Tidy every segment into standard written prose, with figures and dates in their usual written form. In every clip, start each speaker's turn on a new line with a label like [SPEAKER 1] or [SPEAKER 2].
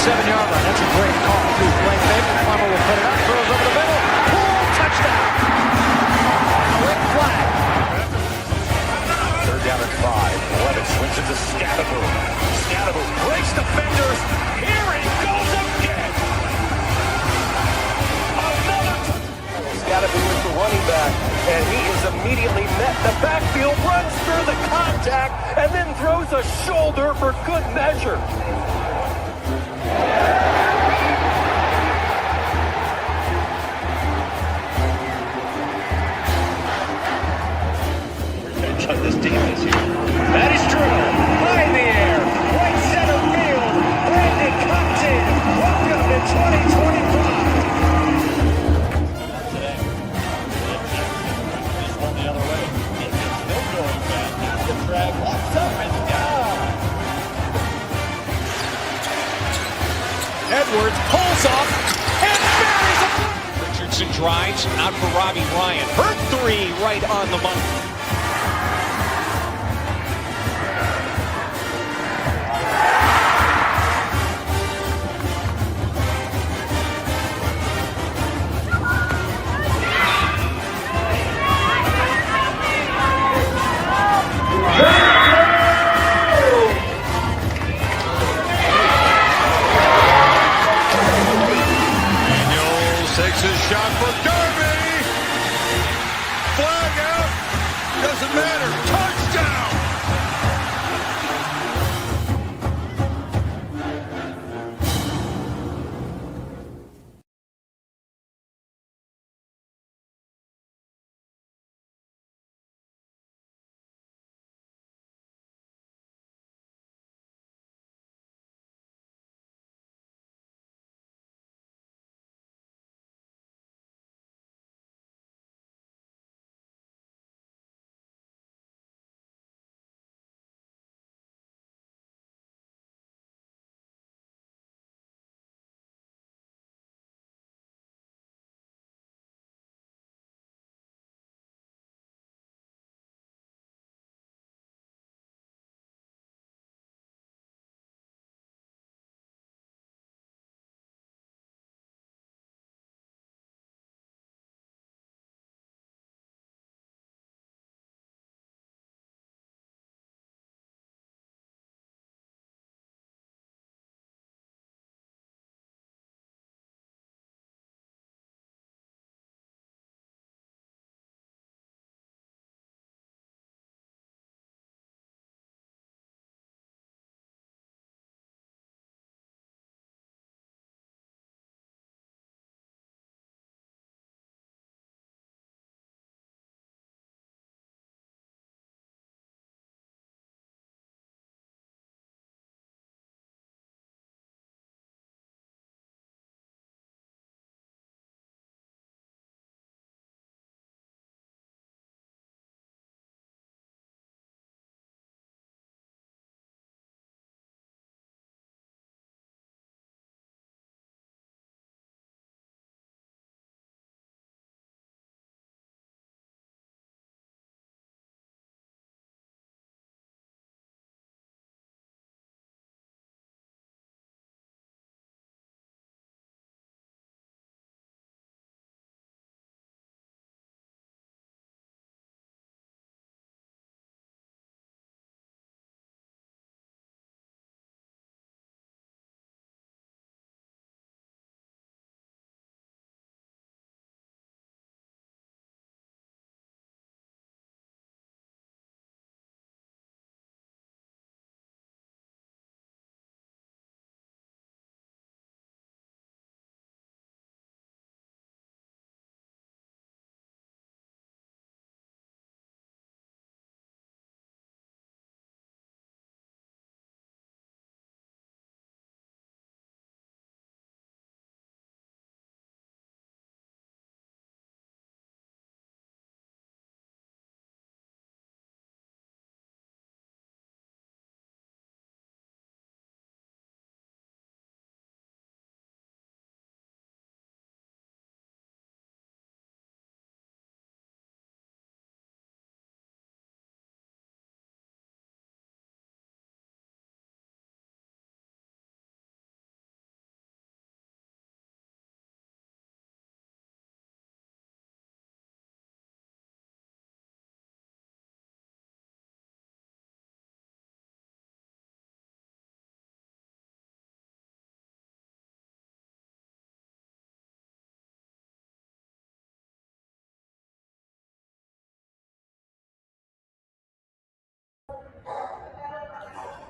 [SPEAKER 1] 7-yard line. That's a great call, too. Play fake. Farmer will put it up, throws over the middle. Poole, touchdown. Quick flag.
[SPEAKER 2] 3rd down and 5. Levitt swings it to Scadaboo. Scadaboo breaks defenders. Here he goes again. Another Scadaboo is the running back, and he is immediately met in the backfield, runs through the contact, and then throws a shoulder for good measure. This team this year. That is true. High in the air. Right center field. Brandon Compton. Welcome to 2025.
[SPEAKER 3] Today. Just one the other way. It's still going back. Now the drag. Walks up and down.
[SPEAKER 1] Edwards pulls off and buries it.
[SPEAKER 4] Richardson drives out for Robbie Ryan. Hurt 3 right on the money.
[SPEAKER 5] Takes his shot for Darby. Flag out.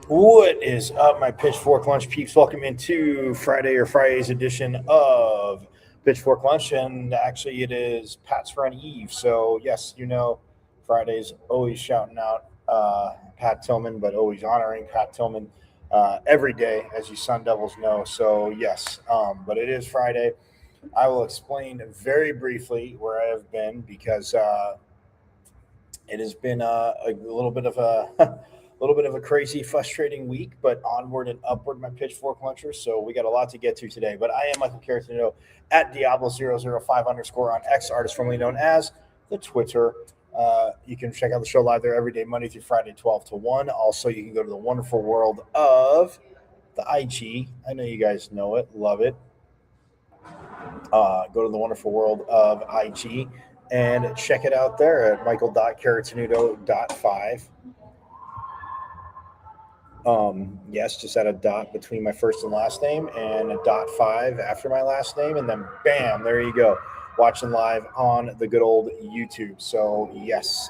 [SPEAKER 5] What is up, my Pitchfork Lunch peeps? Welcome into Friday's edition of Pitchfork Lunch, and actually, it is Pat's Run Eve. So, yes, Friday's always shouting out Pat Tillman, but always honoring Pat Tillman every day, as you Sun Devils know. So, yes, but it is Friday. I will explain very briefly where I have been because it has been a little bit of a a little bit of a crazy, frustrating week, but onward and upward, my Pitchfork Lunchers. So we got a lot to get to today. But I am Michael Caratanito at Diablo005 _ on X, artist formerly known as the Twitter. You can check out the show live there every day, Monday through Friday, 12 to 1. Also, you can go to the wonderful world of the IG. I know you guys know it, love it. Go to the wonderful world of IG and check it out there at michael.caratanudo.5. Yes, just add a dot between my first and last name and a .5 after my last name, and then bam, there you go. Watching live on the good old YouTube. So yes.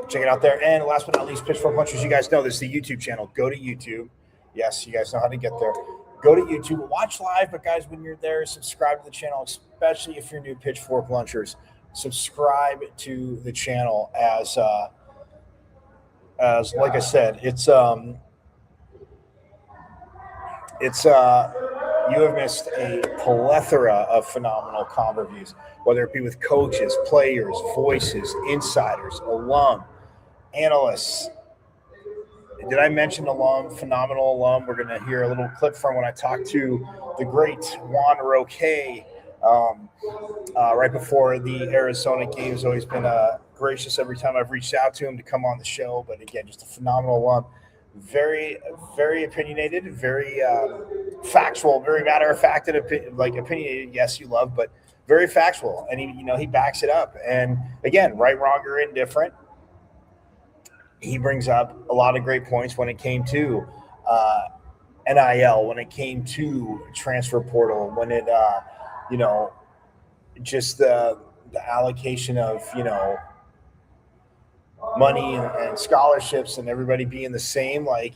[SPEAKER 5] Check it out there. And last but not least, Pitchfork Lunchers, you guys know this is the YouTube channel. Go to YouTube. Yes, you guys know how to get there. Go to YouTube, watch live, but guys, when you're there, subscribe to the channel, especially if you're new Pitchfork Lunchers. Subscribe to the channel as like I said, it's you have missed a plethora of phenomenal comp reviews, whether it be with coaches, players, voices, insiders, alum, analysts. Did I mention alum, phenomenal alum? We're going to hear a little clip from when I talked to the great Juan Roque right before the Arizona game. Has always been gracious every time I've reached out to him to come on the show. But again, just a phenomenal alum. Very, very opinionated, very factual, very matter of fact, and opinionated. Yes, you love, but very factual, and he backs it up. And again, right, wrong, or indifferent, he brings up a lot of great points when it came to NIL, when it came to transfer portal, when it just the allocation of money and scholarships and everybody being the same. Like,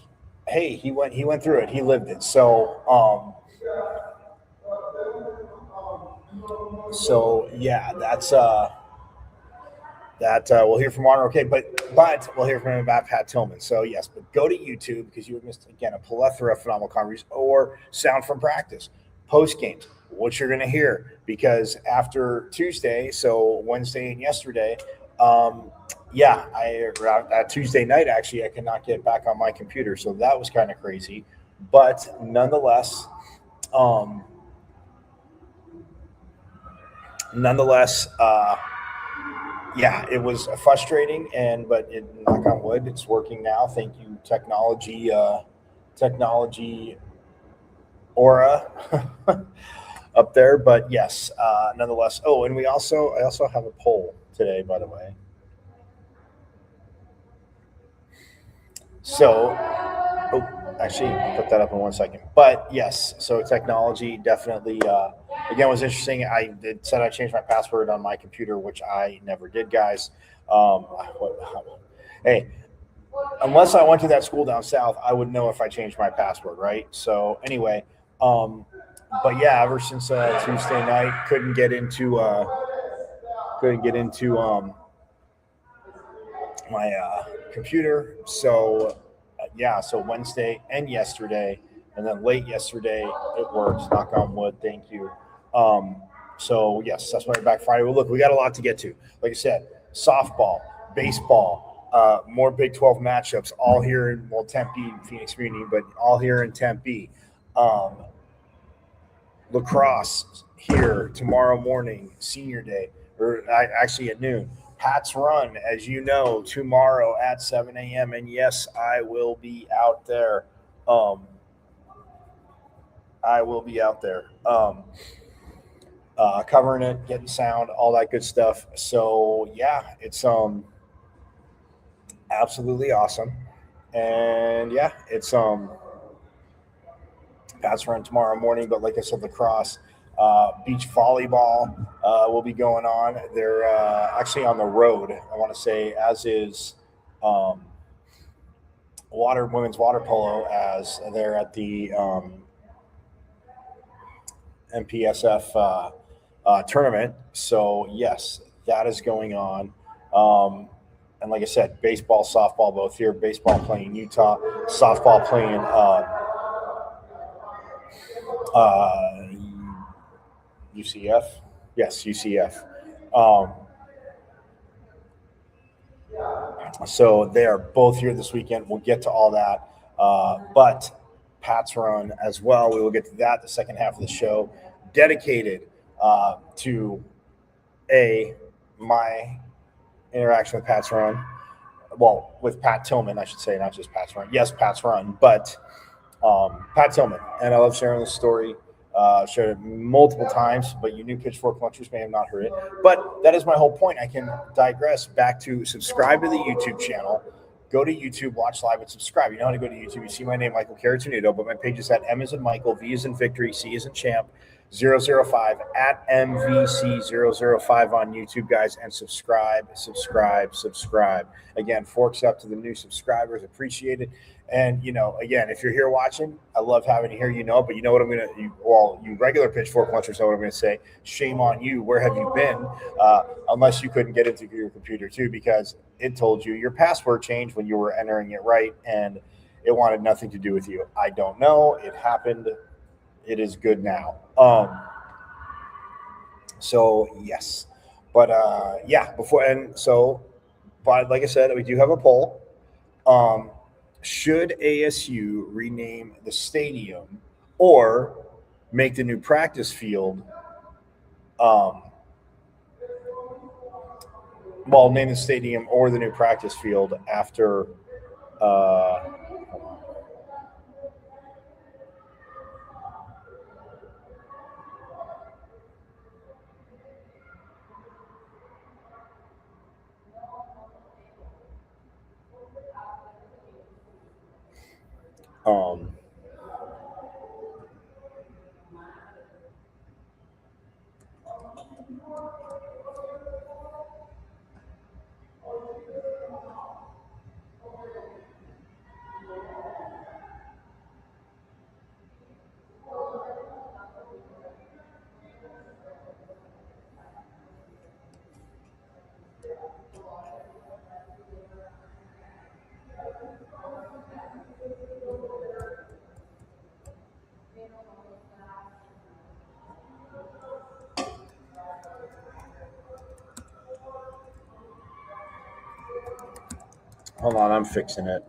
[SPEAKER 5] hey, he went through it, he lived it. So yeah, that's that we'll hear from Juan Roque, but we'll hear from him about Pat Tillman. So yes, but go to YouTube because you have missed again a plethora of phenomenal conversations or sound from practice, post games, what you're going to hear, because after Tuesday, so Wednesday and yesterday, Tuesday night actually I could not get back on my computer, so that was kind of crazy, but nonetheless. Yeah, it was frustrating, but knock on wood, it's working now. Thank you, technology aura up there. But yes, nonetheless. Oh, and I also have a poll today, by the way. So, actually, I'll put that up in 1 second. But yes, so technology definitely. Again, was interesting. I said I changed my password on my computer, which I never did, guys. Hey, unless I went to that school down south, I would know if I changed my password, right? So anyway, but yeah, ever since Tuesday night, couldn't get into my computer. So so Wednesday and yesterday, and then late yesterday, it works. Knock on wood. Thank you. So yes, that's why we're back Friday. Well, look, we got a lot to get to. Like I said, softball, baseball, more Big 12 matchups, all here in Tempe, Phoenix Community, but all here in Tempe. Lacrosse here tomorrow morning, senior day, or actually at noon. Pat's Run, as you know, tomorrow at 7 a.m. And yes, I will be out there. Covering it, getting sound, all that good stuff. So yeah, it's absolutely awesome. And yeah, it's Pat's Run tomorrow morning. But like I said, Lacrosse Beach volleyball will be going on. They're actually on the road, I want to say, as is women's water polo, as they're at the MPSF tournament. So, yes, that is going on. And like I said, baseball, softball, both here. Baseball playing Utah, softball playing UCF. Yes, UCF. So they are both here this weekend. We'll get to all that. But Pat's run as well. We will get to that the second half of the show, dedicated to my interaction with Pat's run. Well, with Pat Tillman, I should say, not just Pat's run. Yes, Pat's run, but Pat Tillman. And I love sharing this story. Shared it multiple times, but you new Pitchfork Lunchers may have not heard it. But that is my whole point. I can digress back to subscribe to the YouTube channel. Go to YouTube, watch live, and subscribe. You know how to go to YouTube. You see my name, Michael Caratunito, but my page is at M as in Michael, V as in Victory, C as in Champ, 005, at MVC005 on YouTube, guys, and subscribe. Again, forks up to the new subscribers. Appreciate it. And, again, if you're here watching, I love having you here, but you know what I'm going to, you regular Pitchfork Lunchers know what I'm going to say. Shame on you. Where have you been? Unless you couldn't get into your computer too, because it told you your password changed when you were entering it right, and it wanted nothing to do with you. I don't know. It happened. It is good now. So yes, but but like I said, we do have a poll. Should ASU rename the stadium or make the new practice field? Name the stadium or the new practice field after. Hold on, I'm fixing it.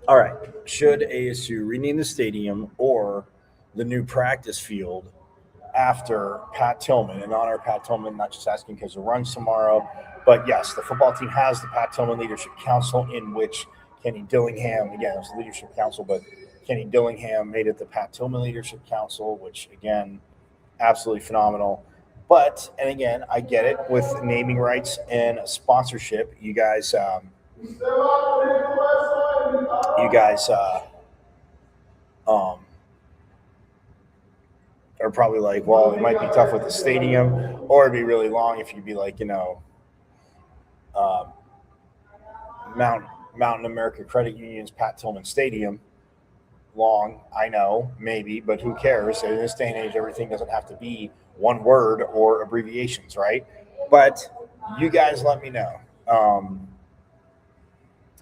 [SPEAKER 5] All right. Should ASU rename the stadium or the new practice field after Pat Tillman, in honor of Pat Tillman? Not just asking because it runs tomorrow, but yes, the football team has the Pat Tillman Leadership Council, in which Kenny Dillingham, again, it was the Leadership Council, but Kenny Dillingham made it the Pat Tillman Leadership Council, which, again, absolutely phenomenal. But, and again, I get it, with naming rights and sponsorship, you guys are probably like, well, it might be tough with the stadium, or it'd be really long if you'd be like, Mountain America Credit Union's Pat Tillman Stadium. Long, I know, maybe, but who cares? In this day and age, everything doesn't have to be one word or abbreviations, right? But you guys let me know.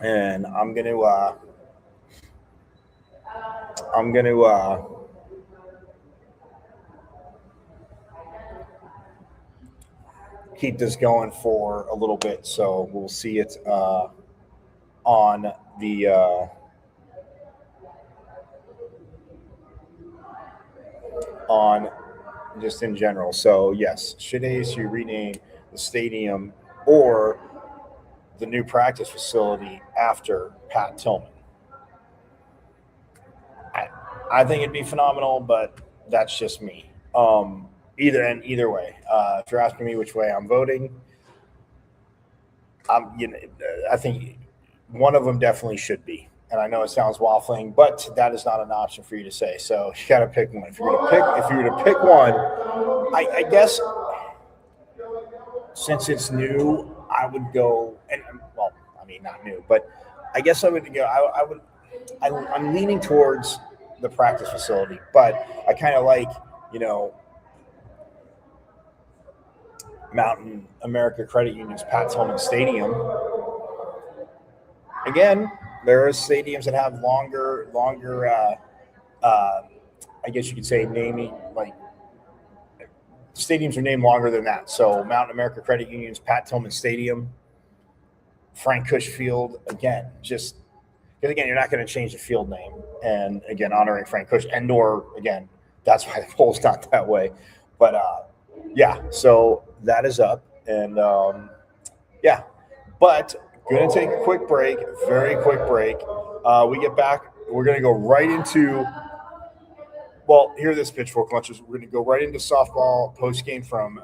[SPEAKER 5] And I'm gonna keep this going for a little bit, so we'll see it on the on just in general. So yes, should ASU rename the stadium or the new practice facility after Pat Tillman? I think it'd be phenomenal, but that's just me. Either way, if you're asking me which way I'm voting, I think one of them definitely should be. And I know it sounds waffling, but that is not an option for you to say. So you got to pick one. If you were to pick one, I guess since it's new, I would go. And well, I mean not new, but I guess I would go. I'm leaning towards the practice facility, but I kind of like Mountain America Credit Union's Pat Tillman Stadium. Again, there are stadiums that have longer. I guess you could say naming, like stadiums are named longer than that. So Mountain America Credit Union's Pat Tillman Stadium, Frank Cush Field. Again, just because again, you're not going to change the field name, and again, honoring Frank Cush, and nor again, that's why the poll's not that way. But yeah, so that is up, and yeah, but. Going to take a quick break, very quick break. We get back. We're going to go right into, well, here are this Pitchfork Lunches. We're going to go right into softball postgame from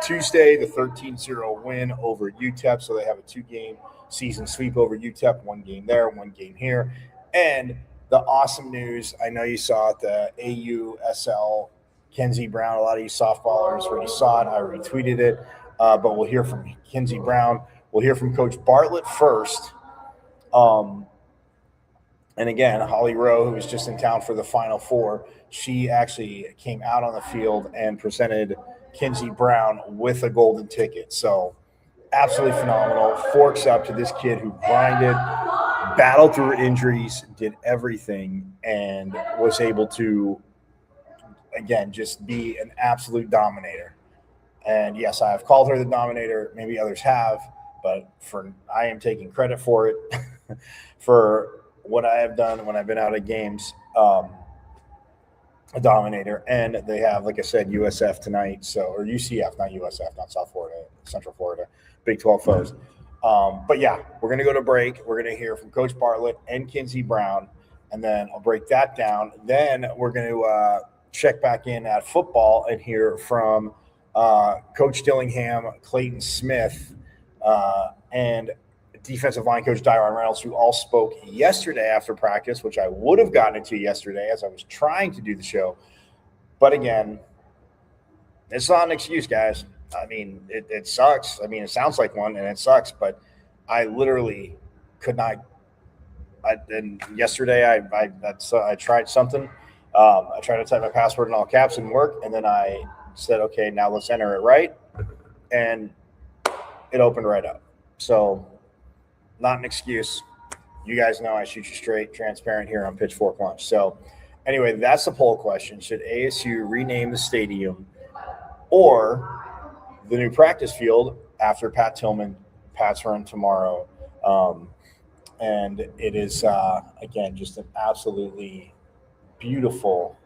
[SPEAKER 5] Tuesday, the 13-0 win over UTEP. So they have a 2-game season sweep over UTEP, 1 game there, 1 game here. And the awesome news, I know you saw it, the AUSL Kenzie Brown. A lot of you softballers already saw it. I retweeted it. But we'll hear from Kenzie Brown. We'll hear from Coach Bartlett first. And again, Holly Rowe, who was just in town for the Final Four, she actually came out on the field and presented Kenzie Brown with a golden ticket. So absolutely phenomenal. Forks up to this kid who grinded, battled through injuries, did everything, and was able to, again, just be an absolute dominator. And yes, I have called her the dominator. Maybe others have. But I am taking credit for it, for what I have done when I've been out at games, a dominator. And they have, like I said, USF tonight, or UCF, not USF, not South Florida, Central Florida, Big 12 foes. But yeah, we're going to go to break. We're going to hear from Coach Bartlett and Kenzie Brown, and then I'll break that down. Then we're going to check back in at football and hear from Coach Dillingham, Clayton Smith, and defensive line coach Dyron Reynolds, who all spoke yesterday after practice, which I would have gotten into yesterday as I was trying to do the show. But again, it's not an excuse, guys. I mean, it sucks. I mean, it sounds like one, and it sucks, but I literally could not. And yesterday I tried something. I tried to type my password in all caps, and work, and then I said, okay, now let's enter it right, and it opened right up. So not an excuse. You guys know I shoot you straight, transparent here on Pitchfork Lunch. So anyway, that's the poll question. Should ASU rename the stadium or the new practice field after Pat Tillman, Pat's run tomorrow? And it is, again, just an absolutely beautiful,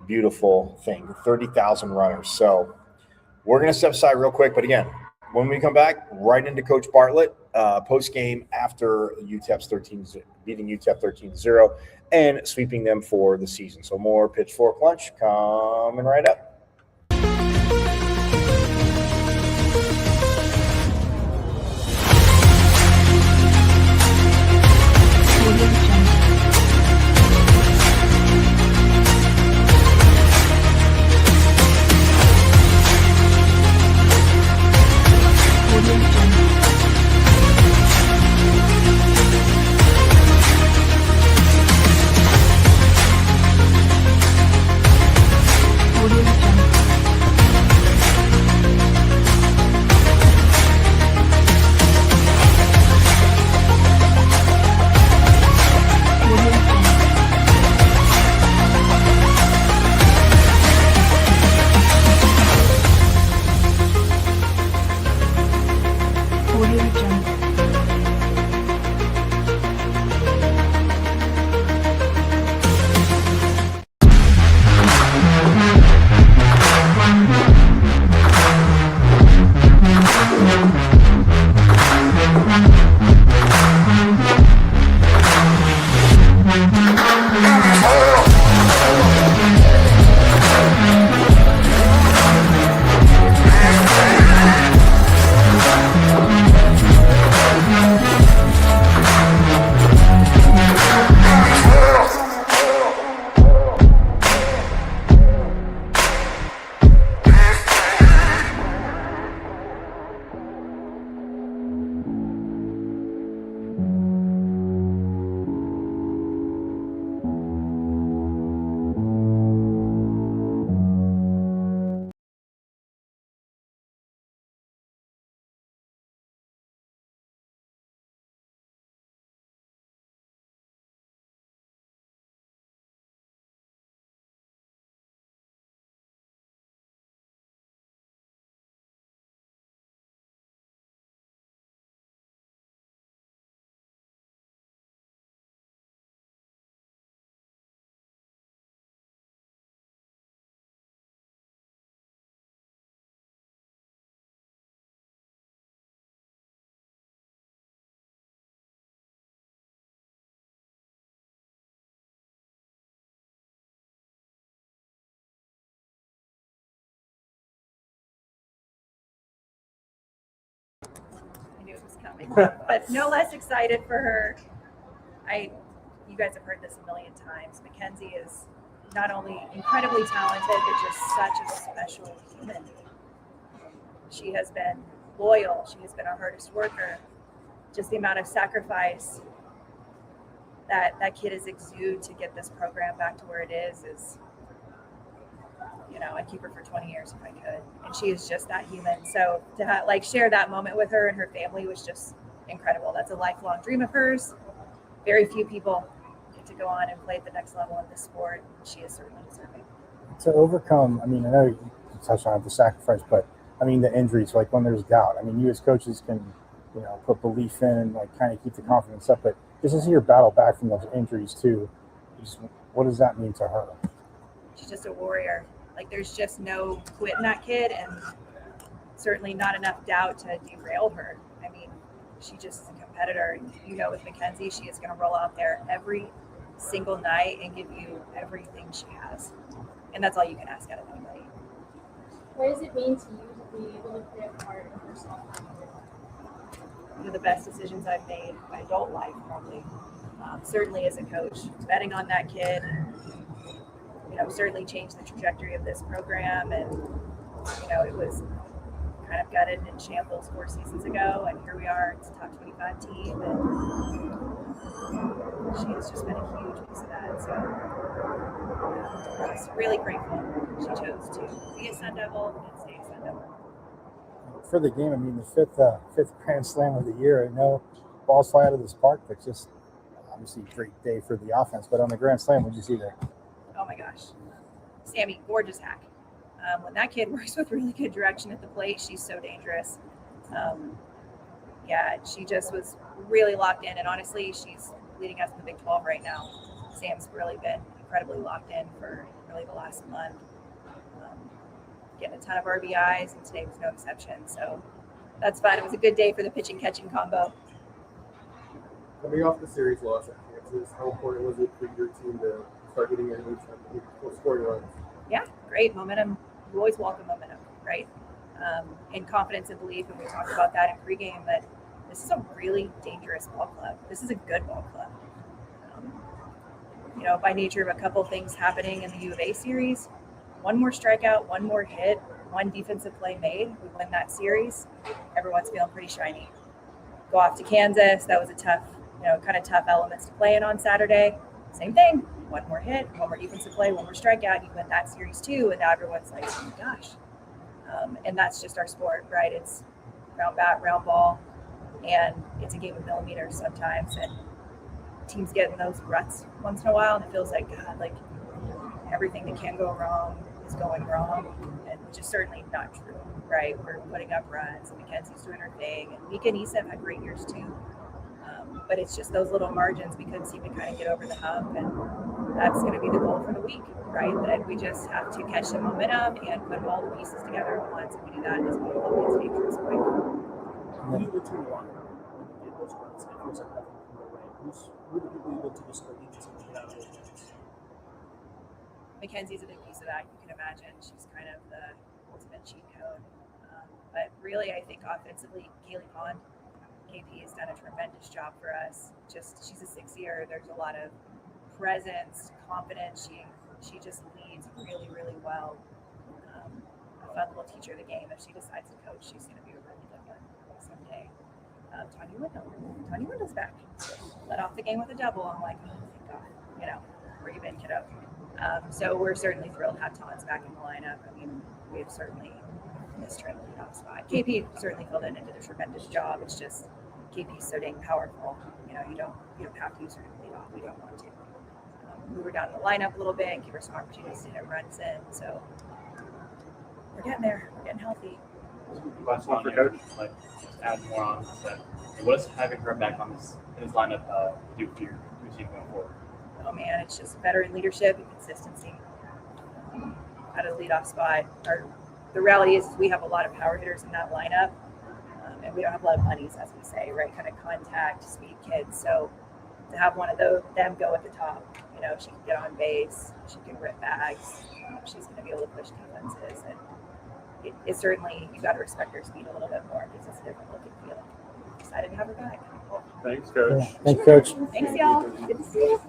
[SPEAKER 5] beautiful thing. 30,000 runners. So we're going to step aside real quick. But again, when we come back, right into Coach Bartlett, post-game after UTEP's beating UTEP 13-0 and sweeping them for the season. So more Pitchfork Lunch coming right up.
[SPEAKER 6] coming. But no less excited for her. You guys have heard this a million times. Mackenzie is not only incredibly talented, but just such a special human. She has been loyal. She has been our hardest worker. Just the amount of sacrifice that kid has exuded to get this program back to where it is, I'd keep her for 20 years if I could. And she is just that human. So to share that moment with her and her family was just incredible. That's a lifelong dream of hers. Very few people get to go on and play at the next level in this sport. She is certainly deserving.
[SPEAKER 7] To overcome, I know you touched on the sacrifice, but the injuries, like when there's doubt, you as coaches can, put belief in and kind of keep the confidence up, but just to see her battle back from those injuries too, what does that mean to her?
[SPEAKER 6] She's just a warrior. There's just no quit in that kid, and certainly not enough doubt to derail her. She just is a competitor. With Mackenzie, she is going to roll out there every single night and give you everything she has. And that's all you can ask out of anybody.
[SPEAKER 8] What does it mean to you to be able to play a part in herself?
[SPEAKER 6] One of the best decisions I've made in my adult life, probably. Certainly as a coach, betting on that kid, certainly changed the trajectory of this program. And, it was kind of gutted and in shambles 4 seasons ago. And here we are, it's a top 25 team. And she has just been a huge piece of that. So I'm just really grateful she chose to be a Sun Devil and stay a Sun Devil.
[SPEAKER 7] For the game, the fifth Grand Slam of the year. I know balls fly out of this park, but just obviously a great day for the offense. But on the Grand Slam, what did you see there?
[SPEAKER 6] Oh my gosh. Sammy, gorgeous hack. When that kid works with really good direction at the plate, she's so dangerous. She just was really locked in. And honestly, she's leading us in the Big 12 right now. Sam's really been incredibly locked in for really the last month. Getting a ton of RBIs, and today was no exception. So that's fun. It was a good day for the pitching catching combo.
[SPEAKER 9] Coming off the series loss at Kansas, how important was it for your team to start getting in scoring runs?
[SPEAKER 6] Yeah, great momentum. You always welcome momentum, right? And confidence and belief. And we talked about that in pregame, that this is a really dangerous ball club. This is a good ball club. By nature of a couple things happening in the U of A series, one more strikeout, one more hit, one defensive play made, we win that series. Everyone's feeling pretty shiny. Go off to Kansas. That was a tough, kind of tough elements to play in on Saturday. Same thing. One more hit, one more defensive play, one more strikeout. You win that series too, and now everyone's like, oh my gosh. And that's just our sport, right? It's round bat, round ball, and it's a game of millimeters sometimes. And teams get in those ruts once in a while, and it feels like, God, everything that can go wrong is going wrong, and which is certainly not true, right? We're putting up runs, and Mackenzie's doing her thing, and Mika and Issa have had great years too. But it's just those little margins we couldn't seem to kind of get over the hump, and that's going to be the goal for the week, right? That we just have to catch some momentum and put all the pieces together at once. If we do that, this ball club gets dangerous quick.
[SPEAKER 10] Who do the team want when you get those runs? It feels like nothing can go right. Who do people able to just go eat and get out of those runs?
[SPEAKER 6] Mackenzie's a big piece of that. You can imagine she's kind of the ultimate cheat code. But really, I think offensively, Kaylee Pond, KP has done a tremendous job for us. She's a 6-year. There's a lot of presence, confidence. She just leads really, really well. A fun little teacher of the game. If she decides to coach, she's going to be a really good one someday. Tanya Wendell's back. Let off the game with a double. I'm like, oh, thank God. Where you been, kiddo? So we're certainly thrilled to have Tons back in the lineup. We've certainly missed her in the leadoff spot. KP certainly filled in and did a tremendous job. It's just KP's so dang powerful. You don't have to use her to lead off. We don't want to. Move her down the lineup a little bit and give her some opportunities to hit runs in. So we're getting there. We're getting healthy.
[SPEAKER 11] Last one for coach. Add more on that. What does having her back on this lineup do for your team going forward?
[SPEAKER 6] Oh man, it's just veteran leadership and consistency. At a leadoff spot, the reality is we have a lot of power hitters in that lineup, and we don't have a lot of bunnies, as we say, right? Kind of contact, speed kids. So to have one of them go at the top, she can get on base, she can rip bags, she's going to be able to push defenses, and it certainly, you got to respect her speed a little bit more because it's a different look and feel. excited to have her back.
[SPEAKER 9] Thanks, Coach.
[SPEAKER 7] Yeah. Thanks, Coach.
[SPEAKER 6] Thanks, y'all. Good to see you.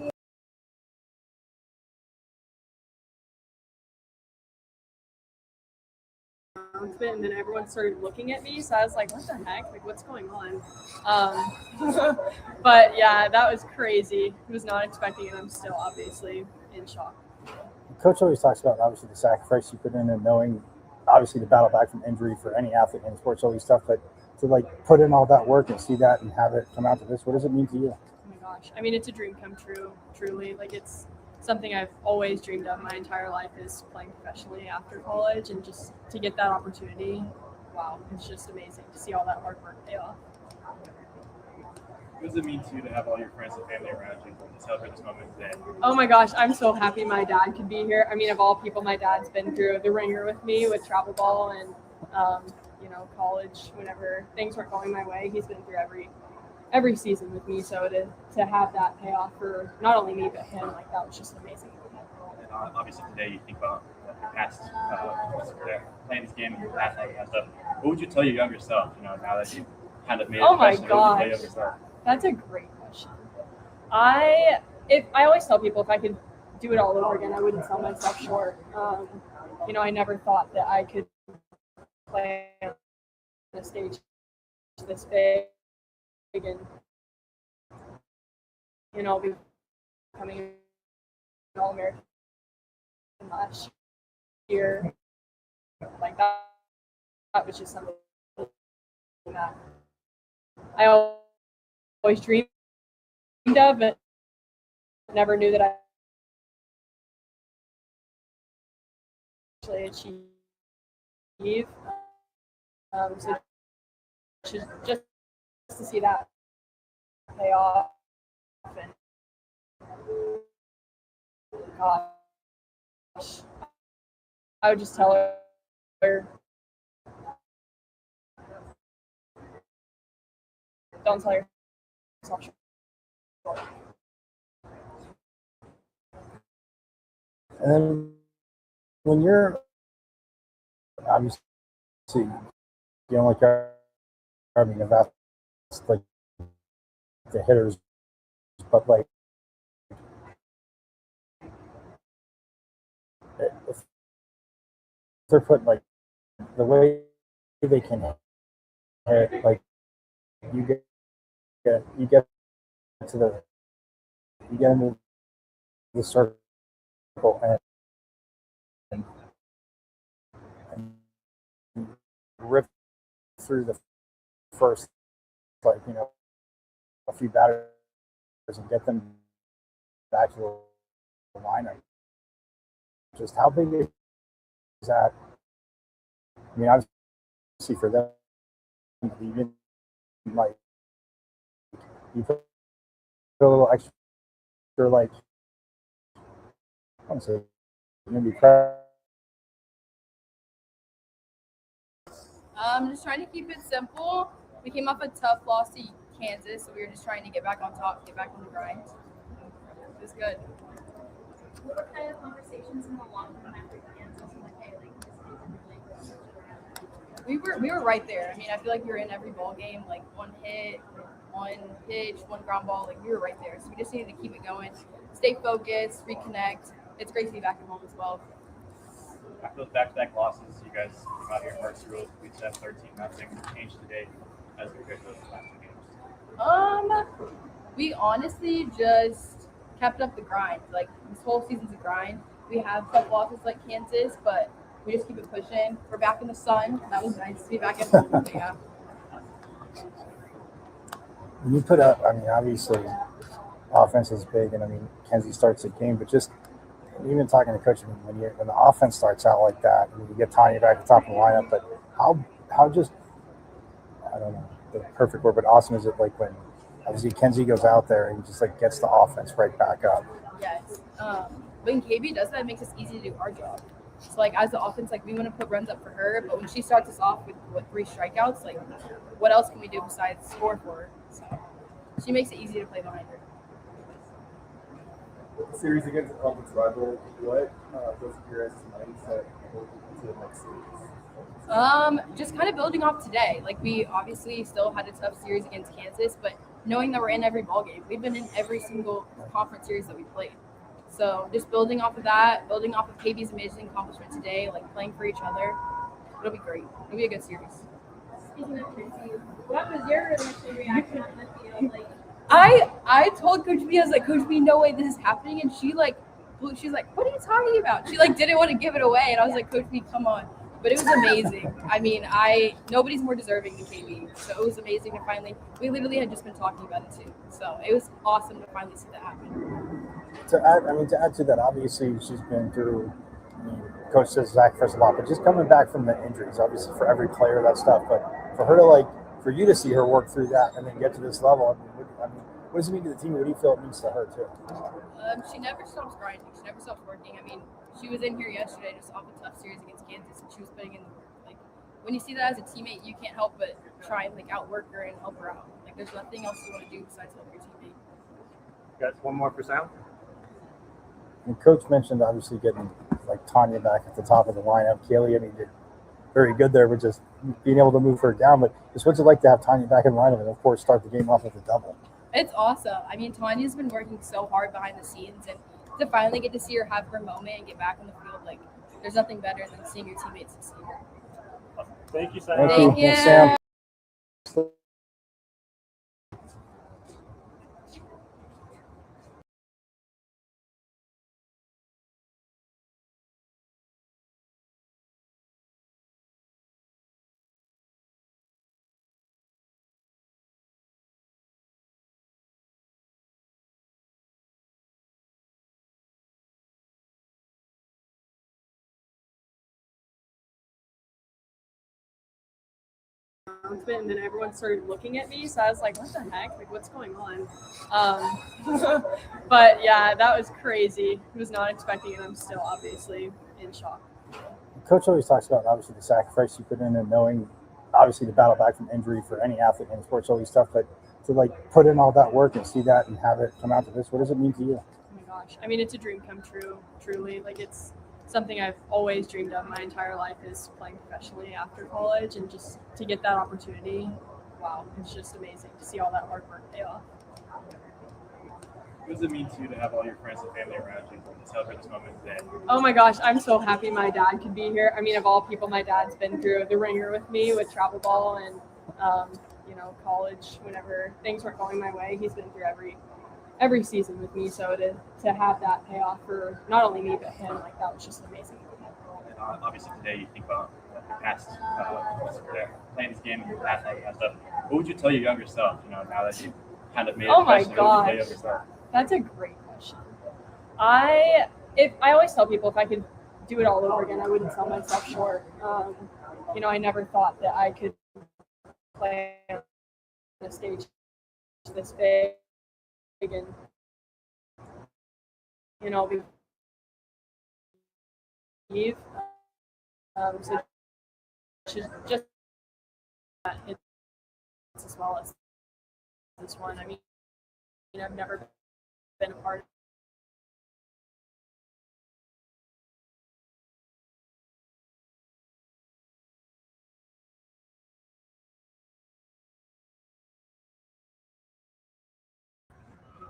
[SPEAKER 12] And then everyone started looking at me, so I was like, what the heck, like what's going on? But yeah, that was crazy. I was not expecting it. I'm still obviously in shock.
[SPEAKER 7] Coach always talks about obviously the sacrifice you put in and knowing obviously the battle back from injury for any athlete in sports, always tough, but to like put in all that work and see that and have it come out to this, what does it mean to you?
[SPEAKER 12] Oh my gosh, I mean, it's a dream come true, truly. Like, it's something I've always dreamed of my entire life, is playing professionally after college, and just to get that opportunity, wow, it's just amazing to see all that hard work pay off.
[SPEAKER 11] What does it mean to you to have all your friends and family around you to celebrate this moment today?
[SPEAKER 12] Oh my gosh, I'm so happy my dad could be here. I mean, of all people, my dad's been through the ringer with me with travel ball and, college. Whenever things weren't going my way, he's been through every season with me. So to have that pay off for not only me but him, like, that was just amazing.
[SPEAKER 11] And obviously today you think about your past, playing this game and your past life and stuff. What would you tell your younger self? Now that you've kind of made
[SPEAKER 12] Oh
[SPEAKER 11] it
[SPEAKER 12] my
[SPEAKER 11] professional, what would you tell
[SPEAKER 12] gosh.
[SPEAKER 11] your yourself?
[SPEAKER 12] That's a great question. I always tell people if I could do it all over again, I wouldn't sell myself short. I never thought that I could play on a stage this big and, becoming an All-American last year. Like, that was just something that I always dreamed of, but never knew that I actually achieve. So just to see that pay off, and gosh, I would just tell her, don't tell yourself short.
[SPEAKER 7] And then when you're obviously like that's like the hitters, but like if they're put like the way they can hit, like you get into the circle and rip through the first, a few batters and get them back to the lineup. Just how big is that? I mean, obviously for them, even like you put a little extra, like, I don't say maybe pressure.
[SPEAKER 13] Just trying to keep it simple. We came off a tough loss to Kansas, so we were just trying to get back on top, get back on the grind. It was good.
[SPEAKER 8] What kind of conversations in the locker room after Kansas? Like, hey, like, this is really
[SPEAKER 13] We were right there. I mean, I feel like we were in every ball game, like one hit, one pitch, one ground ball. Like, we were right there. So we just needed to keep it going, stay focused, reconnect. It's great to be back at home as well.
[SPEAKER 11] After those back-to-back losses, you guys came out here and marched through. We set 13-0. Changed today as compared to those last two games.
[SPEAKER 13] We honestly just kept up the grind. Like, this whole season's a grind. We have tough losses like Kansas, but we just keep it pushing. We're back in the sun. That was nice to be back at home. But yeah.
[SPEAKER 7] When you put up, I mean, obviously, offense is big, and I mean, Kenzie starts the game, but just even talking to Coach, I mean, when the offense starts out like that, I mean, you get Tanya back at the top of the lineup, but how just, I don't know the perfect word, but awesome is it like when obviously Kenzie goes out there and just like gets the offense right back up?
[SPEAKER 13] Yes. When KB does that, it makes us easy to do our job. So, like, as the offense, like, we want to put runs up for her, but when she starts us off with 3 strikeouts, like, what else can we do besides score for her? So she makes it easy to play behind her.
[SPEAKER 9] Series against a conference rival, what goes through your guys' mindset to the next series?
[SPEAKER 13] Just kind of building off today. Like, we obviously still had a tough series against Kansas, but knowing that we're in every ball game, we've been in every single conference series that we played. So just building off of that, building off of KB's amazing accomplishment today, like playing for each other, it'll be great. It'll be a good series.
[SPEAKER 8] Speaking of Tracy, what was your initial reaction on the field? Like,
[SPEAKER 13] I told Coach B, I was like, Coach B, no way this is happening, and she's like, what are you talking about? She like didn't want to give it away, and I was like, Coach B, come on. But it was amazing. I mean, nobody's more deserving than KB. So it was amazing to finally. We literally had just been talking about it too. So it was awesome to finally see that happen.
[SPEAKER 7] To add to that, obviously she's been through. I mean, Coach says sacrifice a lot, but just coming back from the injuries, obviously for every player that stuff. But for her to for you to see her work through that and then get to this level, what does it mean to the team? What do you feel it means to her too?
[SPEAKER 13] She never stops grinding. She never stops working. I mean, she was in here yesterday just off a tough series against Kansas, and she was putting in the work. Like, when you see that as a teammate, you can't help but try and outwork her and help her out. Like, there's nothing else you want to do besides help your teammate.
[SPEAKER 11] Got one more for Sam.
[SPEAKER 7] And Coach mentioned obviously getting Tanya back at the top of the lineup. Kaylee, I mean, did very good there with just being able to move her down. But just what's it like to have Tanya back in the lineup and of course start the game off with a double?
[SPEAKER 13] It's awesome. I mean, Tanya's been working so hard behind the scenes, and to finally get to see her have her moment and get back on the field, there's nothing better than seeing your teammates succeed.
[SPEAKER 11] Thank you, Sam.
[SPEAKER 13] Thank you.
[SPEAKER 7] Sam.
[SPEAKER 12] announcement, and then everyone started looking at me, so I was like, what the heck, what's going on? But yeah, that was crazy. I was not expecting it. I'm still obviously in shock.
[SPEAKER 7] Coach always talks about obviously the sacrifice you put in and knowing obviously the battle back from injury for any athlete in sports, all these stuff, but to put in all that work and see that and have it come out to this, what does it mean to you?
[SPEAKER 12] Oh my gosh, I mean, it's a dream come true, truly. It's something I've always dreamed of my entire life, is playing professionally after college, and just to get that opportunity, wow, it's just amazing to see all that hard work pay off.
[SPEAKER 11] What does it mean to you to have all your friends and family around you to celebrate this moment today?
[SPEAKER 12] Oh my gosh, I'm so happy my dad could be here. I mean, of all people, my dad's been through the ringer with me with travel ball and college. Whenever things weren't going my way, he's been through every season with me. So to have that pay off for not only me but him, that was just amazing.
[SPEAKER 11] And obviously today you think about the past, playing this game in your past, all that kind of stuff. What would you tell your younger self? Now that you've kind of made it.
[SPEAKER 12] Oh my gosh, that's a great question. I always tell people if I could do it all over again, I wouldn't sell myself short. I never thought that I could play on a stage this big and leave. So just it's as well as this one. I mean, I've never been a part of.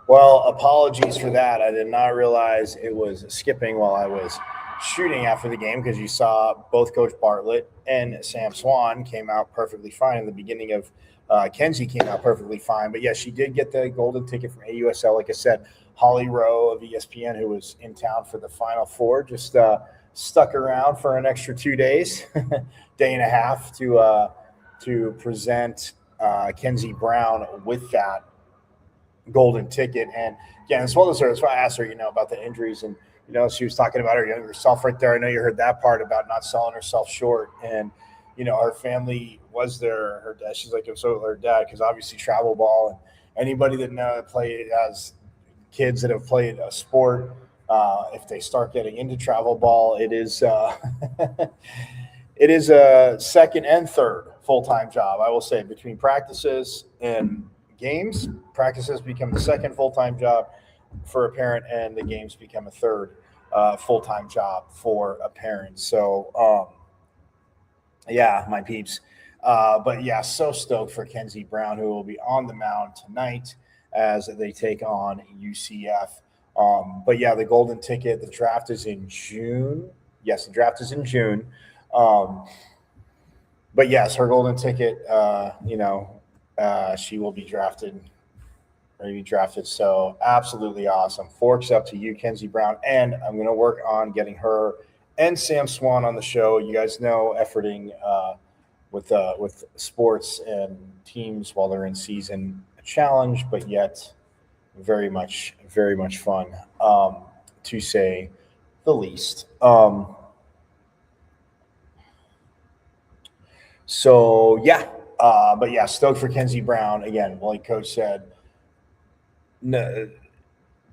[SPEAKER 5] Well, apologies for that. I did not realize it was skipping while I was shooting after the game, because you saw both Coach Bartlett and Sam Swan came out perfectly fine. In the beginning of Kenzie came out perfectly fine. But, yes, she did get the golden ticket from AUSL. Like I said, Holly Rowe of ESPN, who was in town for the Final Four, just stuck around for an extra 2 days, day and a half, to present Kenzie Brown with that golden ticket. And again, it's well deserved. That's why I asked her, about the injuries, and she was talking about her younger self right there. I know you heard that part about not selling herself short, and her family was there. Her dad, she's like, so her dad, because obviously travel ball, and anybody that has kids that have played a sport, if they start getting into travel ball, it is it is a second and third full-time job. I will say, between practices and games, practices become the second full-time job for a parent, and the games become a third. full-time job for a parent. So, yeah, my peeps. But yeah, so stoked for Kenzie Brown, who will be on the mound tonight as they take on UCF. But yeah, the golden ticket, the draft is in June. Yes, the draft is in June. But yes, her golden ticket, she will be drafted. So absolutely awesome. Forks up to you, Kenzie Brown. And I'm going to work on getting her and Sam Swan on the show. You guys know efforting with sports and teams while they're in season, a challenge, but yet very much fun, to say the least. So yeah, but yeah, stoked for Kenzie Brown again. Like Coach said, no,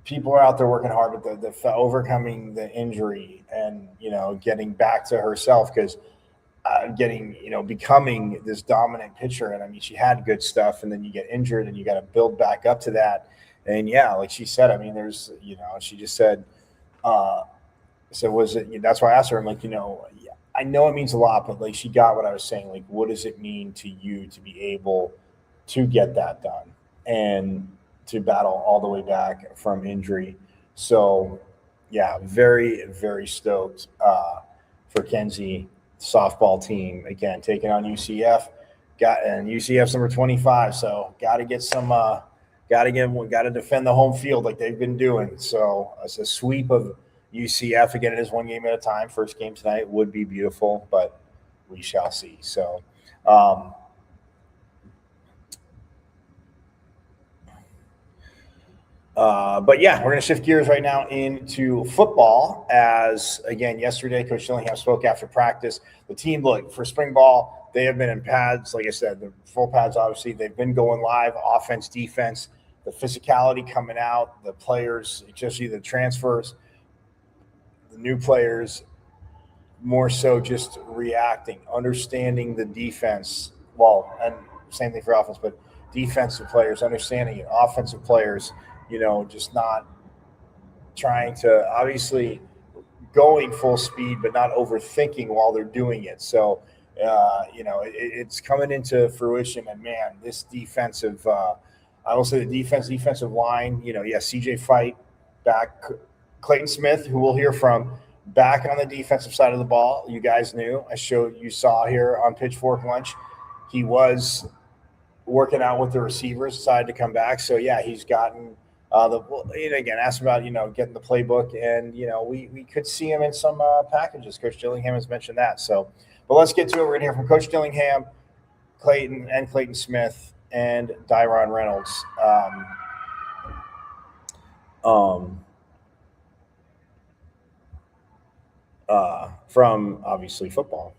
[SPEAKER 5] people are out there working hard, but the overcoming the injury and getting back to herself, because becoming this dominant pitcher. And I mean, she had good stuff, and then you get injured, and you got to build back up to that. And yeah, like she said, I mean, there's she just said, so was it? That's why I asked her. I'm like, I know it means a lot, but like she got what I was saying. Like, what does it mean to you to be able to get that done and to battle all the way back from injury? So yeah, very, very stoked for Kenzie. Softball team again taking on UCF. And UCF's number 25. So got to get some. Got to defend the home field like they've been doing. So it's a sweep of UCF. Again, it is one game at a time. First game tonight would be beautiful, but we shall see. So, but yeah, we're going to shift gears right now into football. As again, yesterday, Coach Dillingham spoke after practice. The team, look, for spring ball, they have been in pads. Like I said, the full pads, obviously, they've been going live, offense, defense, the physicality coming out, the players, especially the transfers, the new players, more so just reacting, understanding the defense. Well, and same thing for offense, but defensive players, understanding it, offensive players, just not trying to, obviously going full speed, but not overthinking while they're doing it. So, it's coming into fruition. And man, this defensive, I will say the defensive line, CJ Fight back, Clayton Smith, who we'll hear from, back on the defensive side of the ball. You guys knew, you saw here on Pitchfork Lunch, he was working out with the receivers, decided to come back. So yeah, he's gotten again, asked about, getting the playbook, and, we could see him in some packages. Coach Dillingham has mentioned that. So, but let's get to it. We're going to hear from Coach Dillingham, Clayton Smith, and Dyron Reynolds. From obviously football.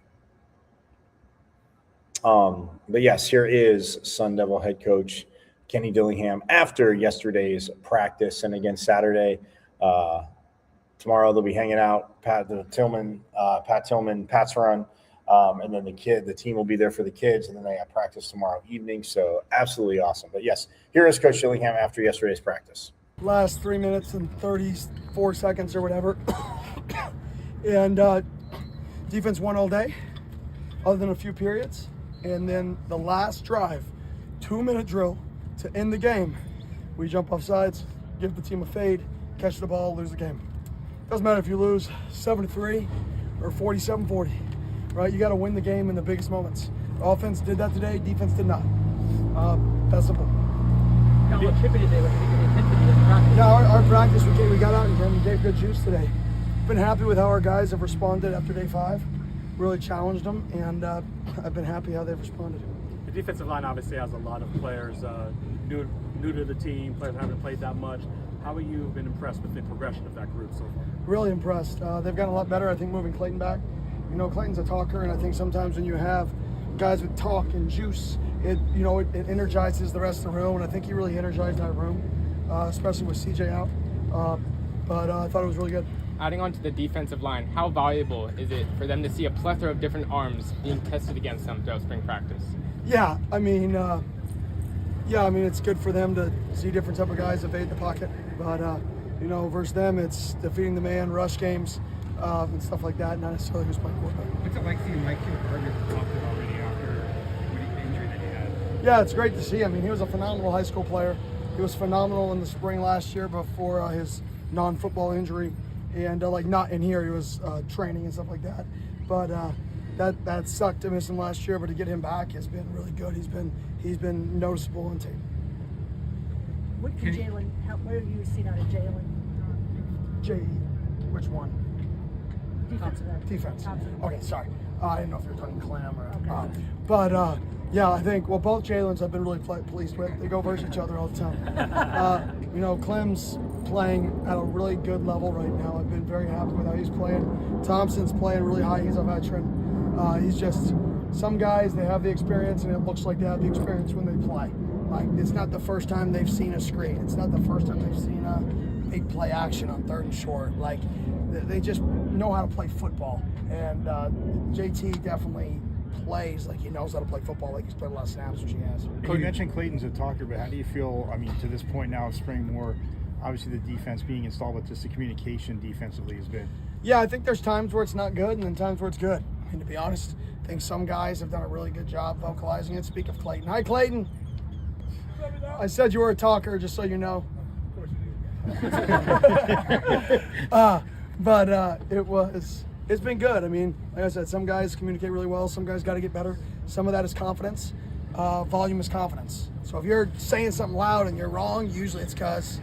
[SPEAKER 5] But yes, here is Sun Devil head coach Kenny Dillingham after yesterday's practice. And again, Saturday, tomorrow they'll be hanging out, Pat Tillman, Pat's run. And then the team will be there for the kids, and then they have practice tomorrow evening. So absolutely awesome. But yes, here is Coach Dillingham after yesterday's practice.
[SPEAKER 14] Last 3 minutes and 34 seconds or whatever. And defense won all day, other than a few periods. And then the last drive, 2-minute drill to end the game. We jump off sides, give the team a fade, catch the ball, lose the game. Doesn't matter if you lose 7-3 or 47-40, right? You got to win the game in the biggest moments. Offense did that today, defense did not. That's simple. Yeah, our practice, we got out and gave good juice today. Been happy with how our guys have responded after day 5. Really challenged them, and I've been happy how they've responded.
[SPEAKER 10] The defensive line obviously has a lot of players new to the team, players who haven't played that much. How have you been impressed with the progression of that group so far? Really impressed. They've gotten a lot better, I think, moving Clayton back. Clayton's a talker, and I think sometimes when you have guys with talk and juice, it energizes the rest of the room, and I think he really energized that room, especially with CJ out. But I thought it was really good.
[SPEAKER 15] Adding on to the defensive line, how valuable is it for them to see a plethora of different arms being tested against them throughout spring practice?
[SPEAKER 14] Yeah, I mean, it's good for them to see different type of guys evade the pocket. But You know, versus them, it's defeating the man, rush games, and stuff like that, not necessarily who's playing quarterback.
[SPEAKER 16] What's it like seeing Mike Kilgore talked to already after the injury that he had?
[SPEAKER 14] Yeah, it's great to see. I mean, he was a phenomenal high school player. He was phenomenal in the spring last year before his non-football injury, and not in here. He was training and stuff like that. But that sucked to miss him last year. But to get him back has been really good. He's been noticeable on tape.
[SPEAKER 17] What can Jalen? What have you seen out of Jalen?
[SPEAKER 14] Which one?
[SPEAKER 17] Defensive end.
[SPEAKER 14] Defense.
[SPEAKER 17] Thompson.
[SPEAKER 14] Okay, sorry. I didn't know if you were talking Clem or.
[SPEAKER 17] Okay.
[SPEAKER 14] Yeah, I think both Jalen's I've been really pleased with. They go versus each other all the time. You know, Clem's playing at a really good level right now. I've been very happy with how he's playing. Thompson's playing really high. He's a veteran. He's just some guys, they have the experience, and it looks like they have the experience when they play. Like, it's not the first time they've seen a screen. It's not the first time they've seen a big play action on 3rd and short. Like, they just know how to play football. And JT definitely plays like he knows how to play football, like he's played a lot of snaps, which he has.
[SPEAKER 7] You mentioned Clayton's a talker, but how do you feel, I mean, to this point now of spring more, obviously the defense being installed, but just the communication defensively has been?
[SPEAKER 14] Yeah, I think there's times where it's not good and then times where it's good. I mean, to be honest, I think some guys have done a really good job vocalizing it. Speak of Clayton. Hi, Clayton. I said you were a talker, just so you know. It's been good. I mean, like I said, some guys communicate really well. Some guys got to get better. Some of that is confidence. Volume is confidence. So if you're saying something loud and you're wrong, usually it's because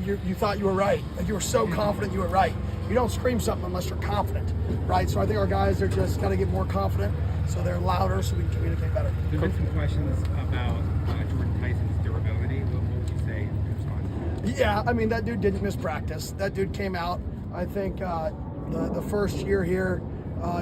[SPEAKER 14] you thought you were right. Like you were so confident you were right. You don't scream something unless you're confident, right? So I think our guys are just got to get more confident, so they're louder, so we can communicate better.
[SPEAKER 16] There's been some questions about Jordan Tyson's durability. What would you say in response?
[SPEAKER 14] Yeah, I mean, that dude didn't miss practice. That dude came out, I think, the first year here,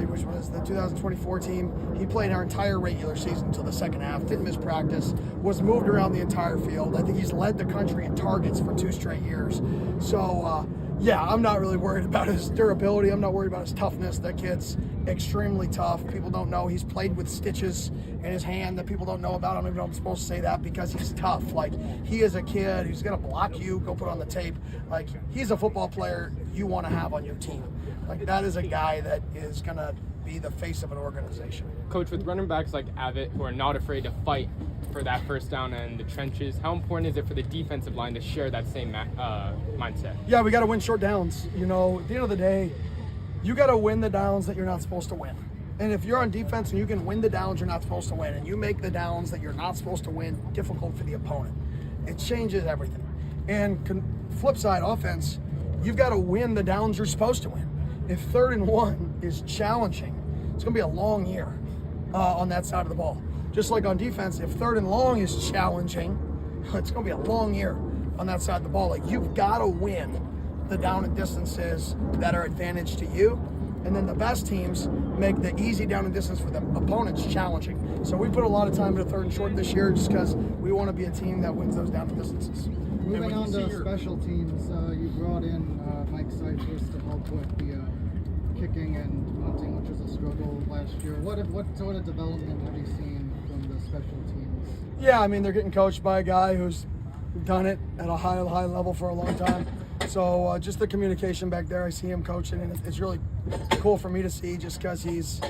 [SPEAKER 14] which was the 2024 team, he played our entire regular season until the second half, didn't miss practice, was moved around the entire field. I think he's led the country in targets for 2 straight years. So, yeah, I'm not really worried about his durability. I'm not worried about his toughness. That kid's extremely tough. People don't know he's played with stitches in his hand that people don't know about. I don't even know if I'm supposed to say that because he's tough. Like, he is a kid who's going to block you, go put on the tape. Like, he's a football player you want to have on your team. Like, that is a guy that is going to be the face of an organization.
[SPEAKER 15] Coach, with running backs like Abbott who are not afraid to fight for that first down in the trenches, how important is it for the defensive line to share that same mindset?
[SPEAKER 14] Yeah, we got to win short downs. You know, at the end of the day, you got to win the downs that you're not supposed to win. And if you're on defense and you can win the downs you're not supposed to win, and you make the downs that you're not supposed to win difficult for the opponent, it changes everything. And flip side, offense, you've got to win the downs you're supposed to win. If 3rd and 1 is challenging, it's going to be a long year on that side of the ball. Just like on defense, if 3rd and long is challenging, it's going to be a long year on that side of the ball. Like, you've got to win the down and distances that are advantage to you. And then the best teams make the easy down and distance for the opponents challenging. So we put a lot of time into 3rd and short this year just because we want to be a team that wins those down and distances.
[SPEAKER 18] Moving on to special teams, you brought in Mike Cyphers to help with the kicking and punting, which was a struggle last year. What sort of development have you seen from the special teams?
[SPEAKER 14] Yeah, I mean, they're getting coached by a guy who's done it at a high level for a long time. So just the communication back there, I see him coaching, and it's really cool for me to see just because he's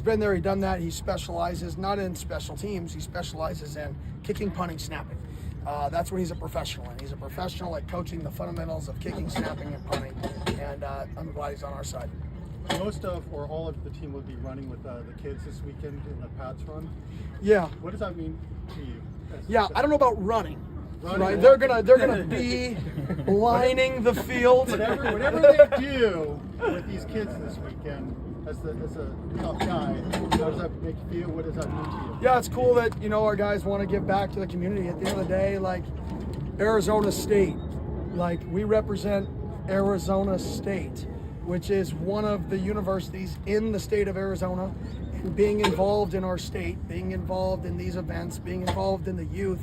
[SPEAKER 14] been there, he's done that. He specializes not in special teams, he specializes in kicking, punting, snapping. That's what he's a professional in. He's a professional at coaching the fundamentals of kicking, snapping, and punting, and I'm glad he's on our side.
[SPEAKER 9] Most of or all of the team will be running with the kids this weekend in the Pats run.
[SPEAKER 14] Yeah.
[SPEAKER 9] What does that mean to you?
[SPEAKER 14] Yeah, I don't know about running. Right, they're gonna be lining the field.
[SPEAKER 9] Whatever they do with these kids this weekend, as a tough guy, how does that make you feel? What does that mean to you?
[SPEAKER 14] Yeah, it's cool that our guys want to give back to the community. At the end of the day, like Arizona State, like we represent Arizona State, which is one of the universities in the state of Arizona. And being involved in our state, being involved in these events, being involved in the youth.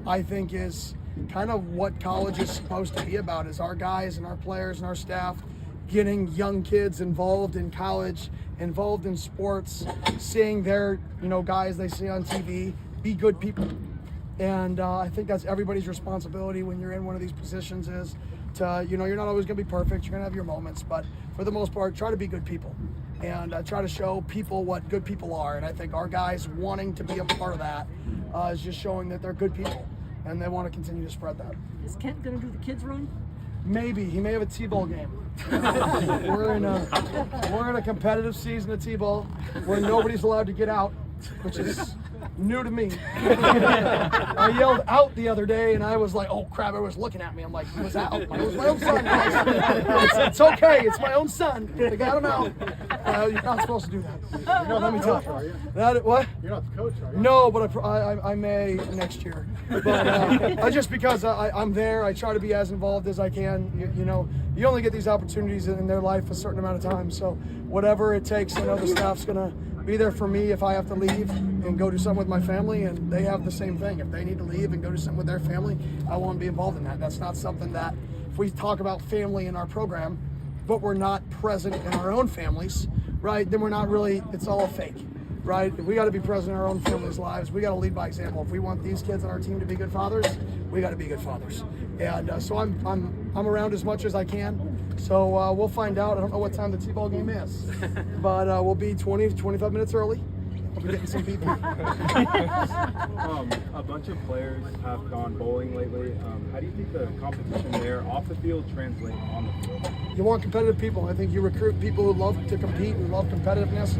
[SPEAKER 14] I think is kind of what college is supposed to be about, is our guys and our players and our staff getting young kids involved in college, involved in sports, seeing their, guys they see on TV be good people. And I think that's everybody's responsibility when you're in one of these positions, is that you're not always going to be perfect. You're going to have your moments, but for the most part, try to be good people and try to show people what good people are. And I think our guys wanting to be a part of that is just showing that they're good people, and they want to continue to spread that.
[SPEAKER 17] Is Kent going to do the kids run?
[SPEAKER 14] Maybe. He may have a T-ball game. We're in a competitive season of T-ball where nobody's allowed to get out, which is new to me. I yelled out the other day, and I was like, "Oh crap!" Everyone was looking at me. I'm like, "He was out. It was my own son." It's okay. It's my own son. They got him out. You're not supposed to do that. Let me tell you. What?
[SPEAKER 9] You're not the coach, are you?
[SPEAKER 14] No, but I may next year. But just because I'm there, I try to be as involved as I can. You only get these opportunities in their life a certain amount of time. So whatever it takes, the staff's gonna be there for me if I have to leave and go do something with my family, and they have the same thing. If they need to leave and go do something with their family, I want to be involved in that. That's not something that, if we talk about family in our program, but we're not present in our own families, right, then we're not really, it's all fake, right? We got to be present in our own families' lives. We got to lead by example. If we want these kids on our team to be good fathers, we got to be good fathers. And so I'm around as much as I can. So we'll find out. I don't know what time the T-ball game is, but we'll be 20 to 25 minutes early. We'll be getting some people.
[SPEAKER 19] A bunch of players have gone bowling lately. How do you think the competition there off the field translates on the field?
[SPEAKER 14] You want competitive people. I think you recruit people who love to compete and love competitiveness.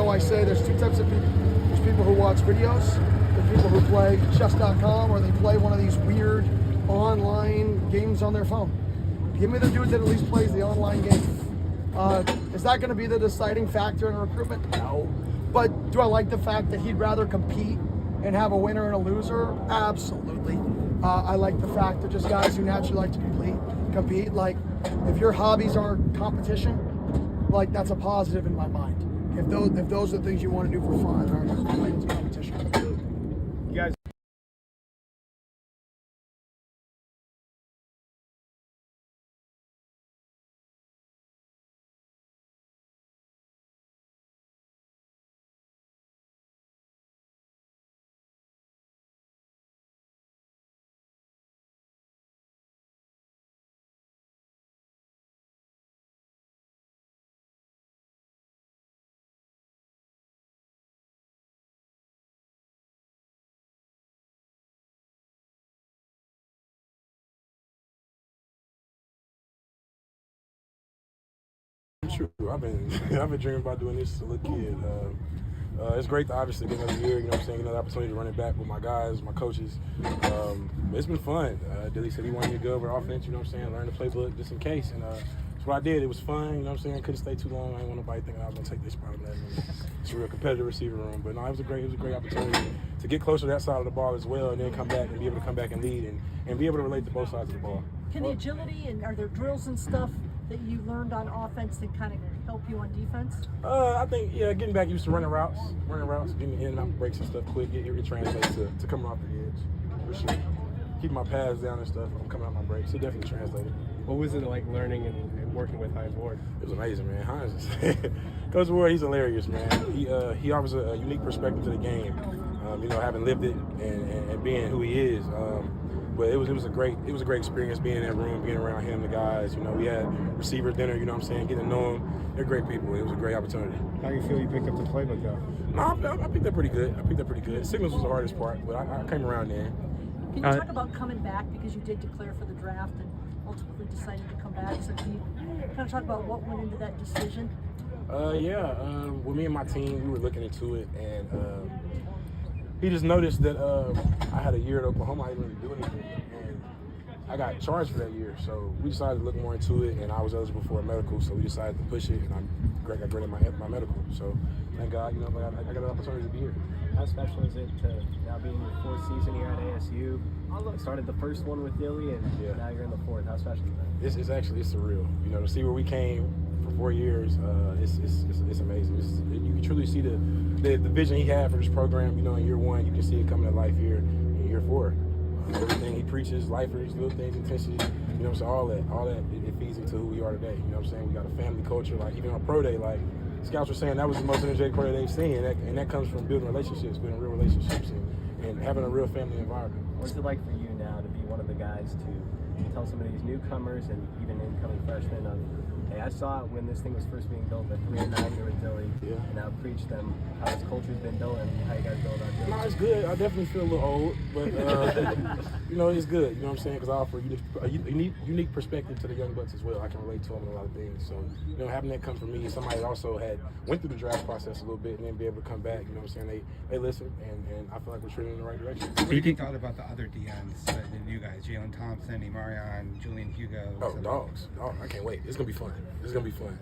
[SPEAKER 14] I say there's two types of people. There's people who watch videos. There's people who play chess.com, or they play one of these weird online games on their phone. Give me the dude that at least plays the online game. Is that going to be the deciding factor in recruitment? No. But do I like the fact that he'd rather compete and have a winner and a loser? Absolutely. I like the fact that just guys who naturally like to compete. Like, if your hobbies are competition, like, that's a positive in my mind. If those are the things you want to do for fun, or like it's competition.
[SPEAKER 19] You guys.
[SPEAKER 20] True. I've been dreaming about doing this as a little kid. It's great to obviously get another year, another opportunity to run it back with my guys, my coaches. It's been fun. Dilly said he wanted me to go over offense, learn the playbook just in case. And that's what I did. It was fun, couldn't stay too long. I didn't want nobody thinking I was going to take this spot. It's a real competitive receiver room. But no, it was a great opportunity to get closer to that side of the ball as well, and then come back and be able to come back and lead and be able to relate to both sides of the ball.
[SPEAKER 17] Can the agility, and are there drills and stuff that you learned on offense that kind of help you on defense?
[SPEAKER 20] I think, getting back used to running routes, getting in and out breaks and stuff quick, it translates to coming off the edge, for sure. Keeping my pads down and stuff, I'm coming out my breaks, it definitely translated.
[SPEAKER 19] What was it like learning and working with Hines Ward?
[SPEAKER 20] It was amazing, man. Hines, Coach Ward, he's hilarious, man. He offers a unique perspective to the game, having lived it and being who he is. But it was a great experience being in that room, being around him, the guys. We had receiver dinner, getting to know them. They're great people. It was a great opportunity.
[SPEAKER 19] How do you feel you picked up the playbook though?
[SPEAKER 20] No, I picked that pretty good. Signals was the hardest part, but I came around there.
[SPEAKER 17] Can you talk about coming back, because you did declare for the draft and ultimately decided to come back? So can you kind of talk about what went into that decision?
[SPEAKER 20] With me and my team, we were looking into it, and he just noticed that I had a year at Oklahoma. I didn't really do anything, and I got charged for that year. So we decided to look more into it, and I was eligible for a medical, so we decided to push it, and I got graded my medical. So thank God, I got an opportunity to be here.
[SPEAKER 21] How special is it to now be in your fourth season here at ASU? You started the first one with Dilly, and now you're in the fourth. How special is that?
[SPEAKER 20] It's actually surreal. To see where we came for 4 years, it's amazing. You can truly see the vision he had for this program. In year one, you can see it coming to life here in year 4. Everything he preaches, lifers, little things, intensity. So all that it feeds into who we are today. We got a family culture. Like even on pro day, like scouts were saying, that was the most energetic pro day they've seen, and that comes from building relationships, building real relationships, and having a real family environment.
[SPEAKER 21] What's it like for you now to be one of the guys to tell some of these newcomers and even incoming freshmen hey, I saw it when this thing was first being built at 3 and 9 here with Dilly, and I'll preach them how this culture's been built and how you guys feel about Dilly.
[SPEAKER 20] No, it's good. I definitely feel a little old, but you know, it's good. You know what I'm saying? Because I offer a unique perspective to the young bucks as well. I can relate to them in a lot of things. So, you know, having that come from me, somebody that also went through the draft process a little bit and then be able to come back. You know what I'm saying? They listen, and I feel like we're trending in the right direction.
[SPEAKER 16] What do you thought about the other DNs, the new guys, Jalen Thompson, Imarion, Julian Hugo?
[SPEAKER 20] Oh, dogs. I can't wait. It's gonna be fun. It's gonna be fun.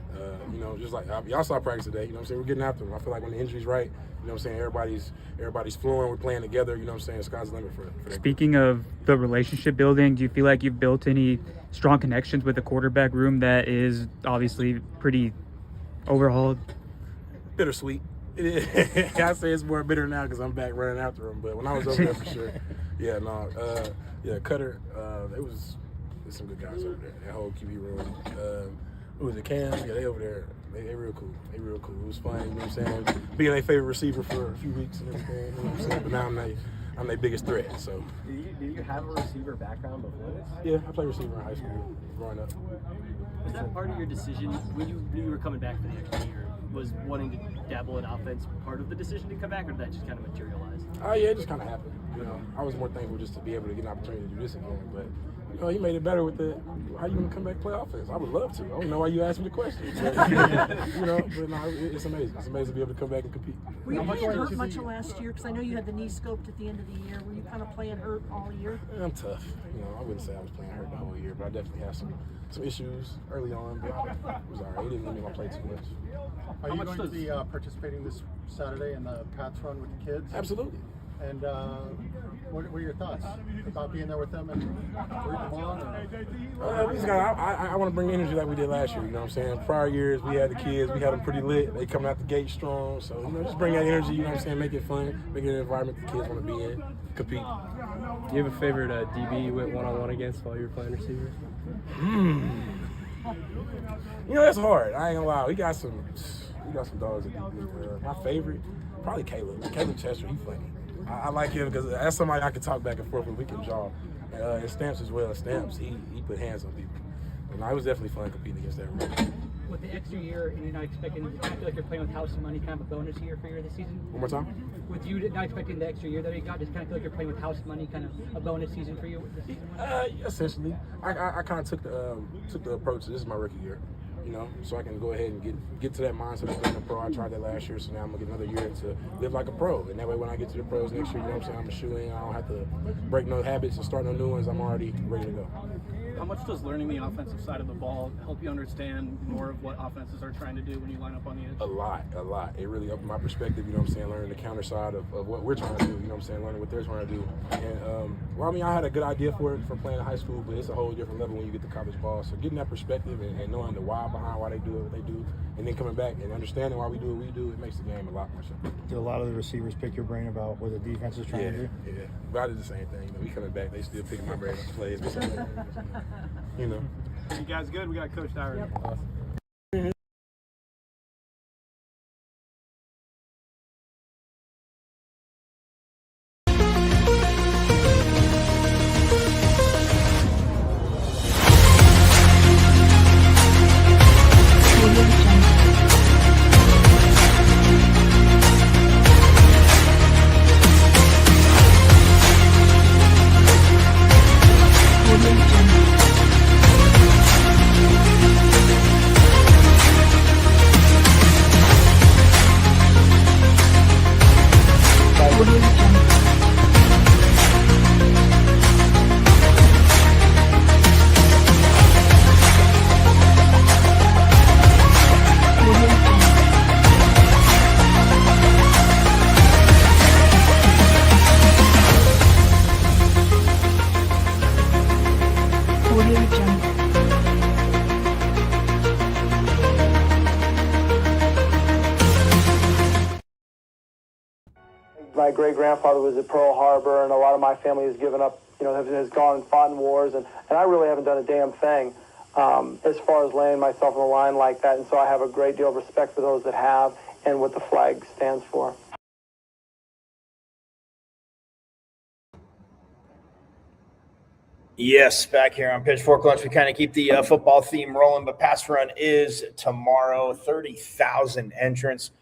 [SPEAKER 20] You know, just like y'all saw practice today. You know what I'm saying? We're getting after them. I feel like when the injury's right, you know what I'm saying, everybody's flowing, we're playing together, you know what I'm saying, the sky's the limit for that.
[SPEAKER 2] Speaking of the relationship building, do you feel like you've built any strong connections with the quarterback room that is obviously pretty overhauled?
[SPEAKER 20] Bittersweet. I say it's more bitter now because I'm back running after them, but when I was over there for sure. Cutter, there's some good guys over there, that whole QB room. Who was it, Cam? Yeah, they over there. They real cool. It was fun, you know what I'm saying? Being their favorite receiver for a few weeks and everything, you know what I'm saying? But now I'm their biggest threat, so.
[SPEAKER 21] Did you have a receiver background before this?
[SPEAKER 20] Yeah, I played receiver in high school growing up.
[SPEAKER 22] Was that part of your decision when you knew you were coming back for the extra year? Was wanting to dabble in offense part of the decision to come back, or did that just kind of materialize?
[SPEAKER 20] Yeah, it just kind of happened. You know, I was more thankful just to be able to get an opportunity to do this again, but you know, he made it better with how you want to come back and play offense. I would love to. I don't know why you asked me the question. But, you know, but no, it's amazing. It's amazing to be able to come back and compete.
[SPEAKER 17] Were you playing hurt much last year? Because I know you had the knee scoped at the end of the year. Were you kind of playing hurt all year?
[SPEAKER 20] I'm tough. You know, I wouldn't say I was playing hurt the whole year, but I definitely had some issues early on. But it was all right. It didn't mean I played too much.
[SPEAKER 23] Are you going to be participating this Saturday in the Pats run with the kids?
[SPEAKER 20] Absolutely.
[SPEAKER 23] And what are your thoughts about being there with them and rooting them on?
[SPEAKER 20] I want to bring energy like we did last year. You know what I'm saying? Prior years, we had the kids. We had them pretty lit. They coming out the gate strong. So, you know, just bring that energy. You know what I'm saying? Make it fun. Make it an environment the kids want to be in. Compete.
[SPEAKER 21] Do you have a favorite DB you went one-on-one against while you were playing receiver?
[SPEAKER 20] You know, that's hard. I ain't gonna lie. We got some dogs at DB. My favorite, probably Caleb. Caleb Chester. He funny. I like him because that's somebody I can talk back and forth with. We can jaw. And Stamps as well. Stamps, he put hands on people. And it was definitely fun competing against that rookie.
[SPEAKER 24] With the extra year and you're not expecting, I feel like you're playing with house money, kind of a bonus year for you this season?
[SPEAKER 20] One more time?
[SPEAKER 24] With you not expecting the extra year that you got, just kind of feel like you're playing with house money, kind of a bonus season for you this season?
[SPEAKER 20] Essentially. I kind of took the approach, this is my rookie year. You know, so I can go ahead and get to that mindset of being a pro. I tried that last year, so now I'm gonna get another year to live like a pro. And that way when I get to the pros next year, you know what I'm saying, I'm a shoe-in. I don't have to break no habits and start no new ones. I'm already ready to go.
[SPEAKER 22] How much does learning the offensive side of the ball help you understand more of what offenses are trying to do when you line up on the edge?
[SPEAKER 20] A lot. It really opened my perspective, you know what I'm saying, learning the counter side of what we're trying to do, you know what I'm saying, learning what they're trying to do. And, I had a good idea for it from playing in high school, but it's a whole different level when you get to college ball. So getting that perspective and knowing the why behind why they do it, what they do, and then coming back and understanding why we do what we do, it makes the game a lot more simple.
[SPEAKER 7] Do a lot of the receivers pick your brain about what the defense is trying to do?
[SPEAKER 20] Yeah. But I did the same thing. You know, we coming back, they still picking my brain on the plays. You know.
[SPEAKER 22] You guys good? We got Coach Dyer.
[SPEAKER 24] Yep.
[SPEAKER 20] Awesome.
[SPEAKER 25] My great-grandfather was at Pearl Harbor, and a lot of my family has given up, has gone and fought in wars, and I really haven't done a damn thing as far as laying myself on the line like that, and so I have a great deal of respect for those that have and what the flag stands for.
[SPEAKER 5] Yes, back here on Pitchfork Lunch, we kind of keep the football theme rolling, but Pass Run is tomorrow. 30,000 entrants.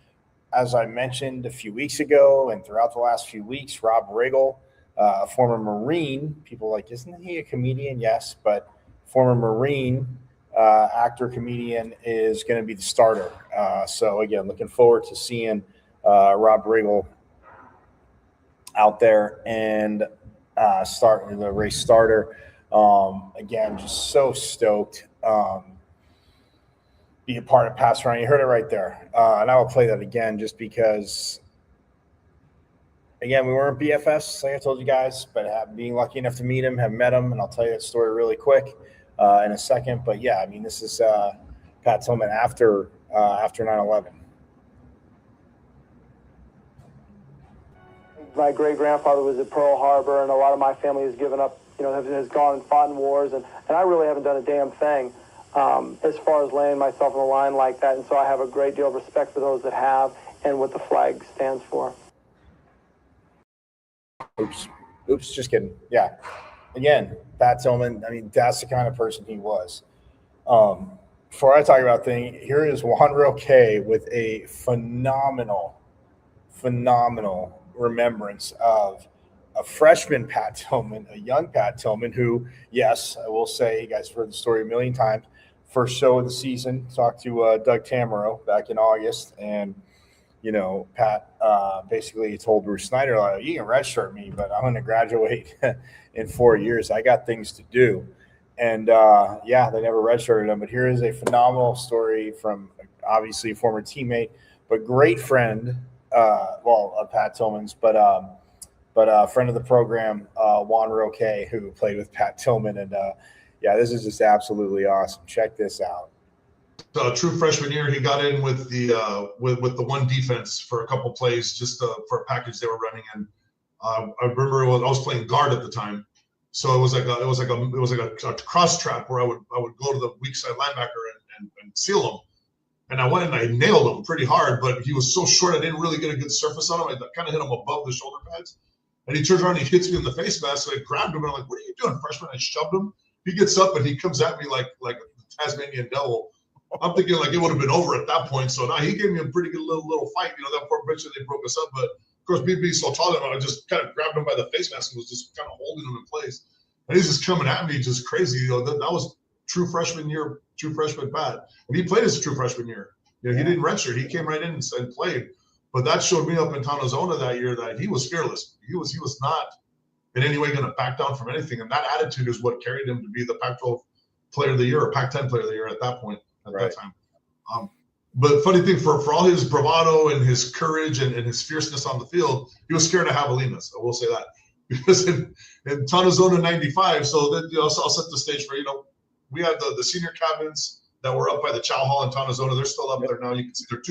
[SPEAKER 5] As I mentioned a few weeks ago and throughout the last few weeks, Rob Riggle, a former Marine, people like, isn't he a comedian? Yes, but former Marine actor, comedian is going to be the starter. So, again, looking forward to seeing Rob Riggle out there and start the race starter. Again, just so stoked. Be a part of Pass Run. You heard it right there. And I will play that again just because, again, we weren't BFFs, like I told you guys, but being lucky enough to meet him, have met him, and I'll tell you that story really quick in a second. But, yeah, I mean, this is Pat Tillman after 9/11.
[SPEAKER 25] My great-grandfather was at Pearl Harbor, and a lot of my family has given up, has gone and fought in wars, and I really haven't done a damn thing as far as laying myself on the line like that. And so I have a great deal of respect for those that have and what the flag stands for.
[SPEAKER 5] Oops, just kidding. Yeah. Again, Pat Tillman, I mean, that's the kind of person he was. Before I talk about things, here is Juan Roque with a phenomenal remembrance of a freshman Pat Tillman, a young Pat Tillman who, yes, I will say, you guys have heard the story a million times. First show of the season, talked to Doug Tamaro back in August, and, Pat basically told Bruce Snyder, like, you can redshirt me, but I'm going to graduate in 4 years. I got things to do. And, yeah, they never redshirted him. But here is a phenomenal story from, obviously, a former teammate, but great friend, of Pat Tillman's, but a friend of the program, Juan Roque, who played with Pat Tillman. And, yeah, this is just absolutely awesome. Check this out.
[SPEAKER 1] True freshman year, he got in with the with the one defense for a couple plays, just for a package they were running. And I remember I was playing guard at the time, so it was like a cross trap where I would go to the weak side linebacker and seal him. And I went and I nailed him pretty hard, but he was so short I didn't really get a good surface on him. I kind of hit him above the shoulder pads. And he turns around and he hits me in the face mask. So I grabbed him and I'm like, "What are you doing, freshman?" I shoved him. He gets up and he comes at me like a Tasmanian devil. I'm thinking like it would have been over at that point. So now he gave me a pretty good little fight. That poor bitch that they broke us up. But of course, me being so tall, I just kind of grabbed him by the face mask and was just kind of holding him in place. And he's just coming at me just crazy. That was true freshman year, true freshman Pat. And he played his true freshman year. He didn't redshirt. He came right in and played. But that showed me up in Tonazona that year that he was fearless. He was not in any way going to back down from anything. And that attitude is what carried him to be the Pac-12 player of the year or Pac-10 player of the year at that point, that time. But funny thing, for all his bravado and his courage and his fierceness on the field, he was scared of javelinas. I will say that. Because in Tonazona 95, so that I'll set the stage for, we had the senior cabins that were up by the Chow Hall in Tonazona. They're still up there now. You can see they're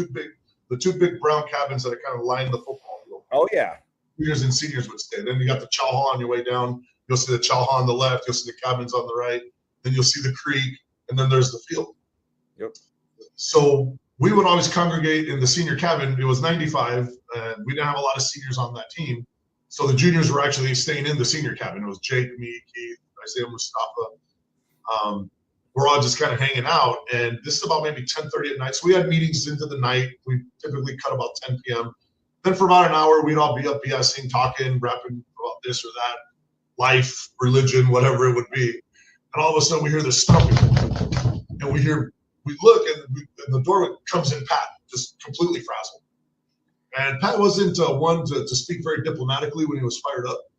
[SPEAKER 1] the two big brown cabins that are kind of line the football field.
[SPEAKER 5] Oh, yeah.
[SPEAKER 1] Juniors and seniors would stay. Then you got the Chow Hall on your way down. You'll see the Chow Hall on the left. You'll see the cabins on the right. Then you'll see the creek. And then there's the field.
[SPEAKER 5] Yep.
[SPEAKER 1] So we would always congregate in the senior cabin. It was 95. And we didn't have a lot of seniors on that team. So the juniors were actually staying in the senior cabin. It was Jake, me, Keith, Isaiah Mustafa. We're all just kind of hanging out. And this is about maybe 10:30 at night. So we had meetings into the night. We typically cut about 10 p.m. Then for about an hour, we'd all be up BSing, talking, rapping about this or that, life, religion, whatever it would be. And all of a sudden we hear this stomping. And we look, and the door comes in Pat, just completely frazzled. And Pat wasn't one to speak very diplomatically when he was fired up.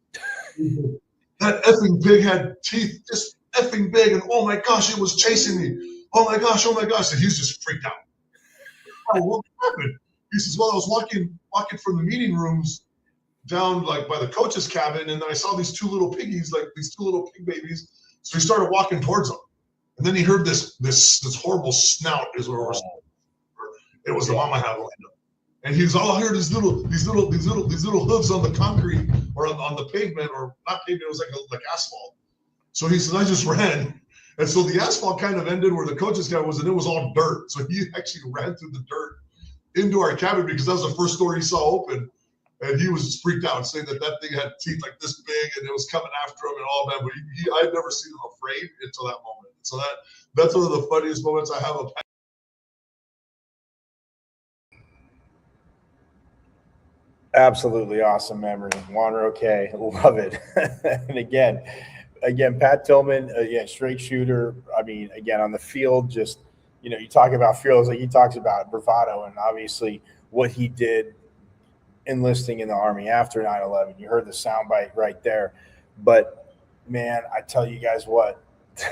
[SPEAKER 1] That effing pig had teeth just effing big, and oh my gosh, it was chasing me. Oh my gosh. And he was just freaked out. Oh, what happened? He says, well, I was walking from the meeting rooms down like by the coach's cabin, and then I saw these two little piggies, like these two little pig babies. So he started walking towards them. And then he heard this horrible snout is what it was the mama javelina. And he was all I heard these little hooves on the concrete or on the pavement, or not pavement, it was like asphalt. So he said, I just ran. And so the asphalt kind of ended where the coach's cabin was, and it was all dirt. So he actually ran through the dirt into our cabin because that was the first door he saw open. And he was freaked out, saying that thing had teeth like this big and it was coming after him and all that. But I'd never seen him afraid until that moment. So that's one of the funniest moments I have of.
[SPEAKER 5] Absolutely awesome memory. Juan Roque, love it. And again, Pat Tillman, straight shooter. I mean, again, on the field, just, you talk about fields, like he talks about bravado and obviously what he did enlisting in the Army after 9/11. You heard the soundbite right there. But, man, I tell you guys what,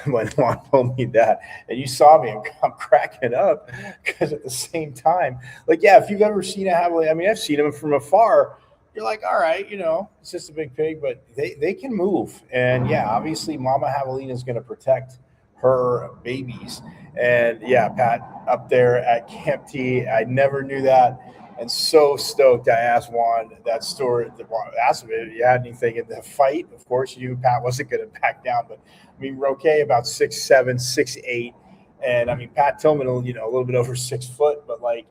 [SPEAKER 5] when Juan told me that, and you saw me, I'm cracking up because at the same time, like, yeah, if you've ever seen a javelina, I mean, I've seen them from afar. You're like, all right, it's just a big pig, but they can move. And, yeah, obviously Mama Javelina is going to protect her babies. And, yeah, Pat, up there at Camp T, I never knew that. And so stoked. I asked Juan that story. Asked him if he had anything in the fight. Of course, you knew Pat wasn't going to back down. But, I mean, Roque about 6'7", 6'8". And, I mean, Pat Tillman, a little bit over 6 foot. But, like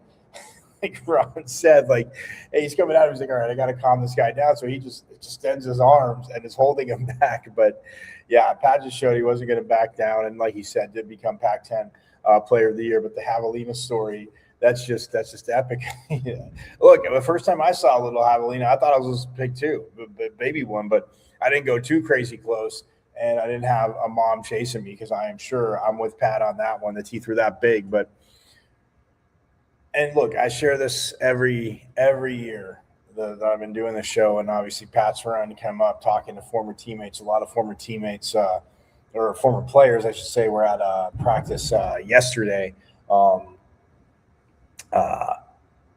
[SPEAKER 5] Ron said, like, hey, he's coming out. He's like, all right, I got to calm this guy down. So he just extends his arms and is holding him back. But, yeah, Pat just showed he wasn't going to back down. And like he said, did become Pac-10 Player of the Year. But the Javelina story, that's just epic. Yeah. Look, the first time I saw a little javelina, I thought it was a pig too, baby one, but I didn't go too crazy close, and I didn't have a mom chasing me because I am sure I'm with Pat on that one. The teeth were that big, and look, I share this every year that I've been doing the show, and obviously Pat's around to come up talking to former teammates. A lot of former teammates or former players, I should say, were at practice yesterday.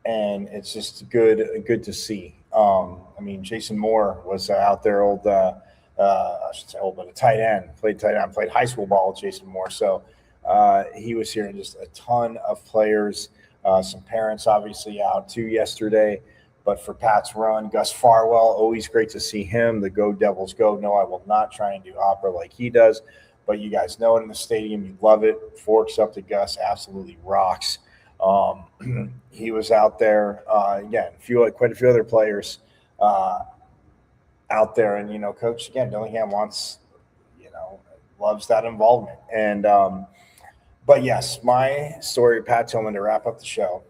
[SPEAKER 5] And it's just good to see. I mean, Jason Moore was out there, I should say old, but a tight end, played high school ball with Jason Moore. So he was here, and just a ton of players, some parents obviously out too yesterday. But for Pat's run, Gus Farwell, always great to see him. The Go Devils Go. No, I will not try and do opera like he does, but you guys know it in the stadium. You love it. Forks up to Gus, absolutely rocks. He was out there again. Quite a few other players out there, and Coach again Dillingham wants, loves that involvement. And but yes, my story, Pat Tillman, to wrap up the show.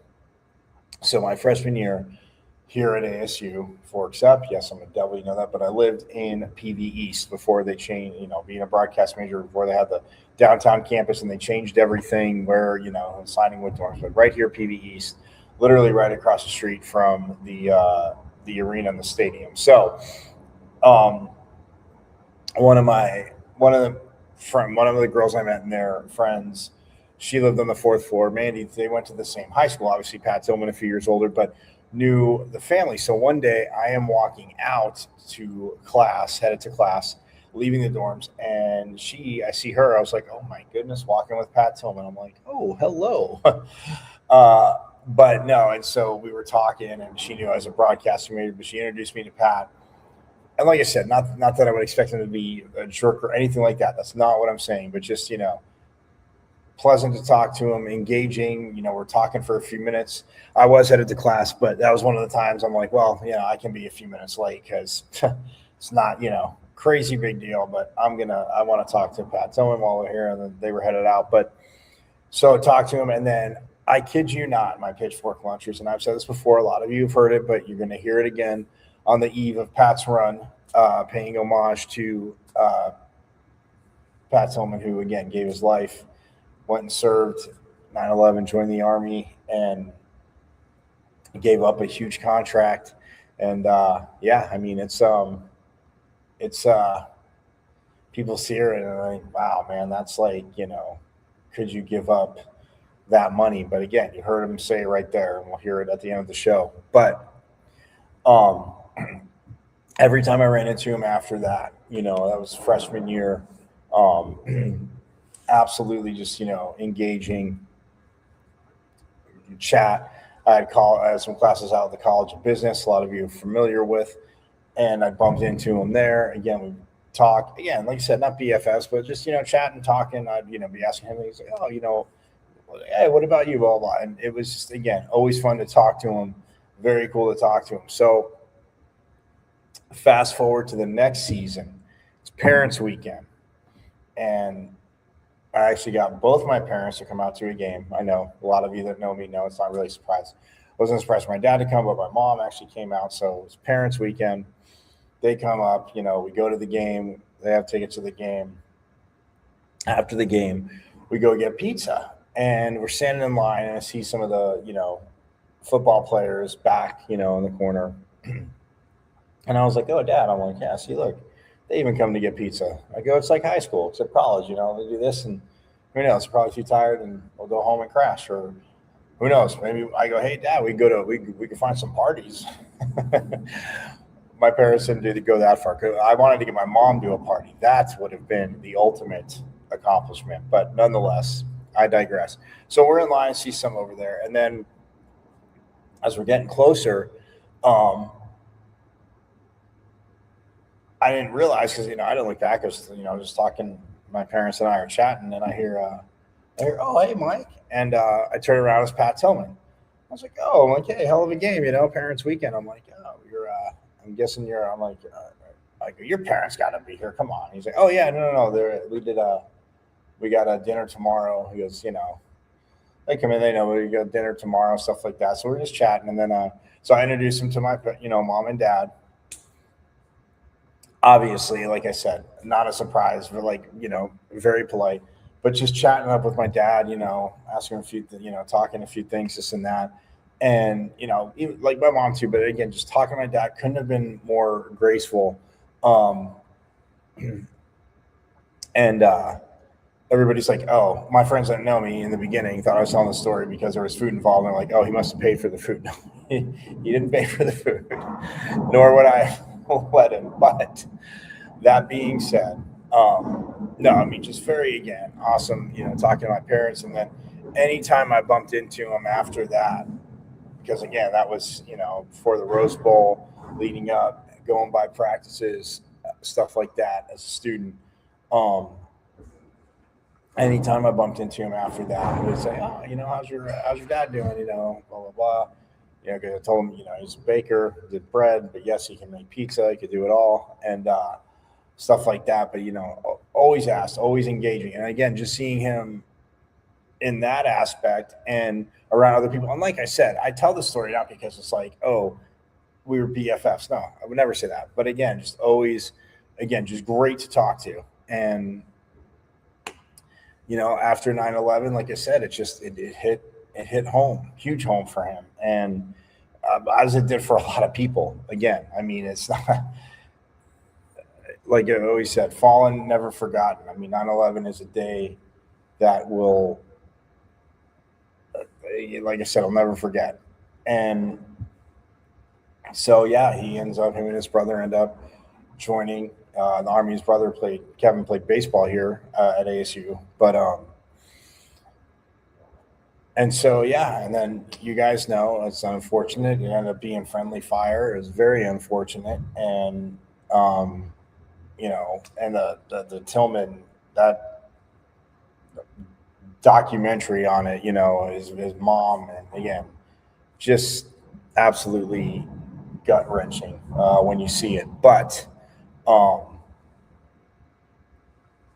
[SPEAKER 5] So my freshman year here at ASU, Forks Up. Yes, I'm a devil, you know that, but I lived in PV East before they changed. Being a broadcast major before they had the downtown campus, and they changed everything where signing with dorms. But right here, PV East, literally right across the street from the arena and the stadium. So, one of the girls I met and their friends, she lived on the 4th floor. Mandy, they went to the same high school. Obviously, Pat Tillman a few years older, but knew the family. So one day I am walking out to class, headed to class, leaving the dorms, and I see her. I was like, oh my goodness, walking with Pat Tillman. I'm like, oh, hello. But no, and so we were talking, and she knew I was a broadcaster major, but she introduced me to Pat. And like I said, not that I would expect him to be a jerk or anything like that. That's not what I'm saying, but just, pleasant to talk to him, engaging. We're talking for a few minutes. I was headed to class, but that was one of the times I'm like, well, I can be a few minutes late because it's not, crazy big deal, but I want to talk to Pat Tillman while we're here, and then they were headed out. But so talk to him, and then I kid you not, my pitchfork lunchers, and I've said this before, a lot of you have heard it, but you're going to hear it again on the eve of Pat's run, paying homage to Pat Tillman, who again gave his life, went and served 9/11, joined the Army, and gave up a huge contract. And I mean, it's people see it and they're like, wow, man, that's like, could you give up that money? But again, you heard him say it right there, and we'll hear it at the end of the show. But every time I ran into him after that, that was freshman year, absolutely just, engaging, chat. I had some classes out of the College of Business, a lot of you are familiar with, and I bumped into him there. Again, we talk, again, like I said, not BFFs, but just, chatting, talking. I'd, be asking him, he's like, oh, hey, what about you, blah, blah. And it was just, again, always fun to talk to him. Very cool to talk to him. So fast forward to the next season. It's Parents Weekend, and I actually got both my parents to come out to a game. I know a lot of you that know me know it's not really a surprise. I wasn't surprised for my dad to come, but my mom actually came out. So it was Parents Weekend. They come up, we go to the game. They have tickets to the game. After the game, we go get pizza, and we're standing in line, and I see some of the, football players back, in the corner. And I was like, oh, Dad. I'm like, yeah, see, look, they even come to get pizza. I go, it's like high school, except college, they do this, and who knows, probably too tired, and we'll go home and crash, or who knows, maybe I go, hey, Dad, we can find some parties. My parents didn't go that far. I wanted to get my mom to a party. That would have been the ultimate accomplishment. But nonetheless, I digress. So we're in line, see some over there. And then as we're getting closer, I didn't realize, because, I didn't look back. I was, just talking. My parents and I are chatting, and I hear, oh, hey, Mike. And I turn around, it's Pat Tillman. I was like, oh, I'm like, hey, hell of a game, Parents Weekend. I'm like, oh, I'm guessing I'm like, your parents got to be here. Come on. He's like, oh, yeah, no. We got a dinner tomorrow. He goes, they come in, they know we got dinner tomorrow, stuff like that. So we're just chatting. And then, so I introduced him to my, mom and dad. Obviously, like I said, not a surprise, but very polite, but just chatting up with my dad, asking him a few, talking a few things, this and that. And, even like my mom too, but again, just talking to my dad couldn't have been more graceful. And everybody's like, oh, my friends that know me in the beginning thought I was telling the story because there was food involved. And they're like, oh, he must have paid for the food. He didn't pay for the food, nor would I let him. But that being said, just very, again, awesome, talking to my parents. And then anytime I bumped into him after that, because again, that was, before the Rose Bowl, leading up, going by practices, stuff like that as a student. Anytime I bumped into him after that, I would say, oh, how's your dad doing? Blah, blah, blah. Because I told him, he's a baker, did bread, but yes, he can make pizza, he could do it all, and stuff like that. But, always asked, always engaging. And again, just seeing him in that aspect and around other people. And like I said, I tell the story not because it's like, oh, we were BFFs. No, I would never say that. But again, just always, just great to talk to. And, after 9/11, like I said, it hit home, huge home for him. And as it did for a lot of people. Again, it's not, like I always said, fallen, never forgotten. 9/11 is a day that will, like I said, I'll never forget. And so, yeah, him and his brother end up joining the Army. His brother Kevin played baseball here at ASU. But, and so, yeah, and then you guys know it's unfortunate. It ended up being friendly fire. It was very unfortunate. And, and the Tillman, that documentary on it, his mom, and again, just absolutely gut wrenching when you see it. But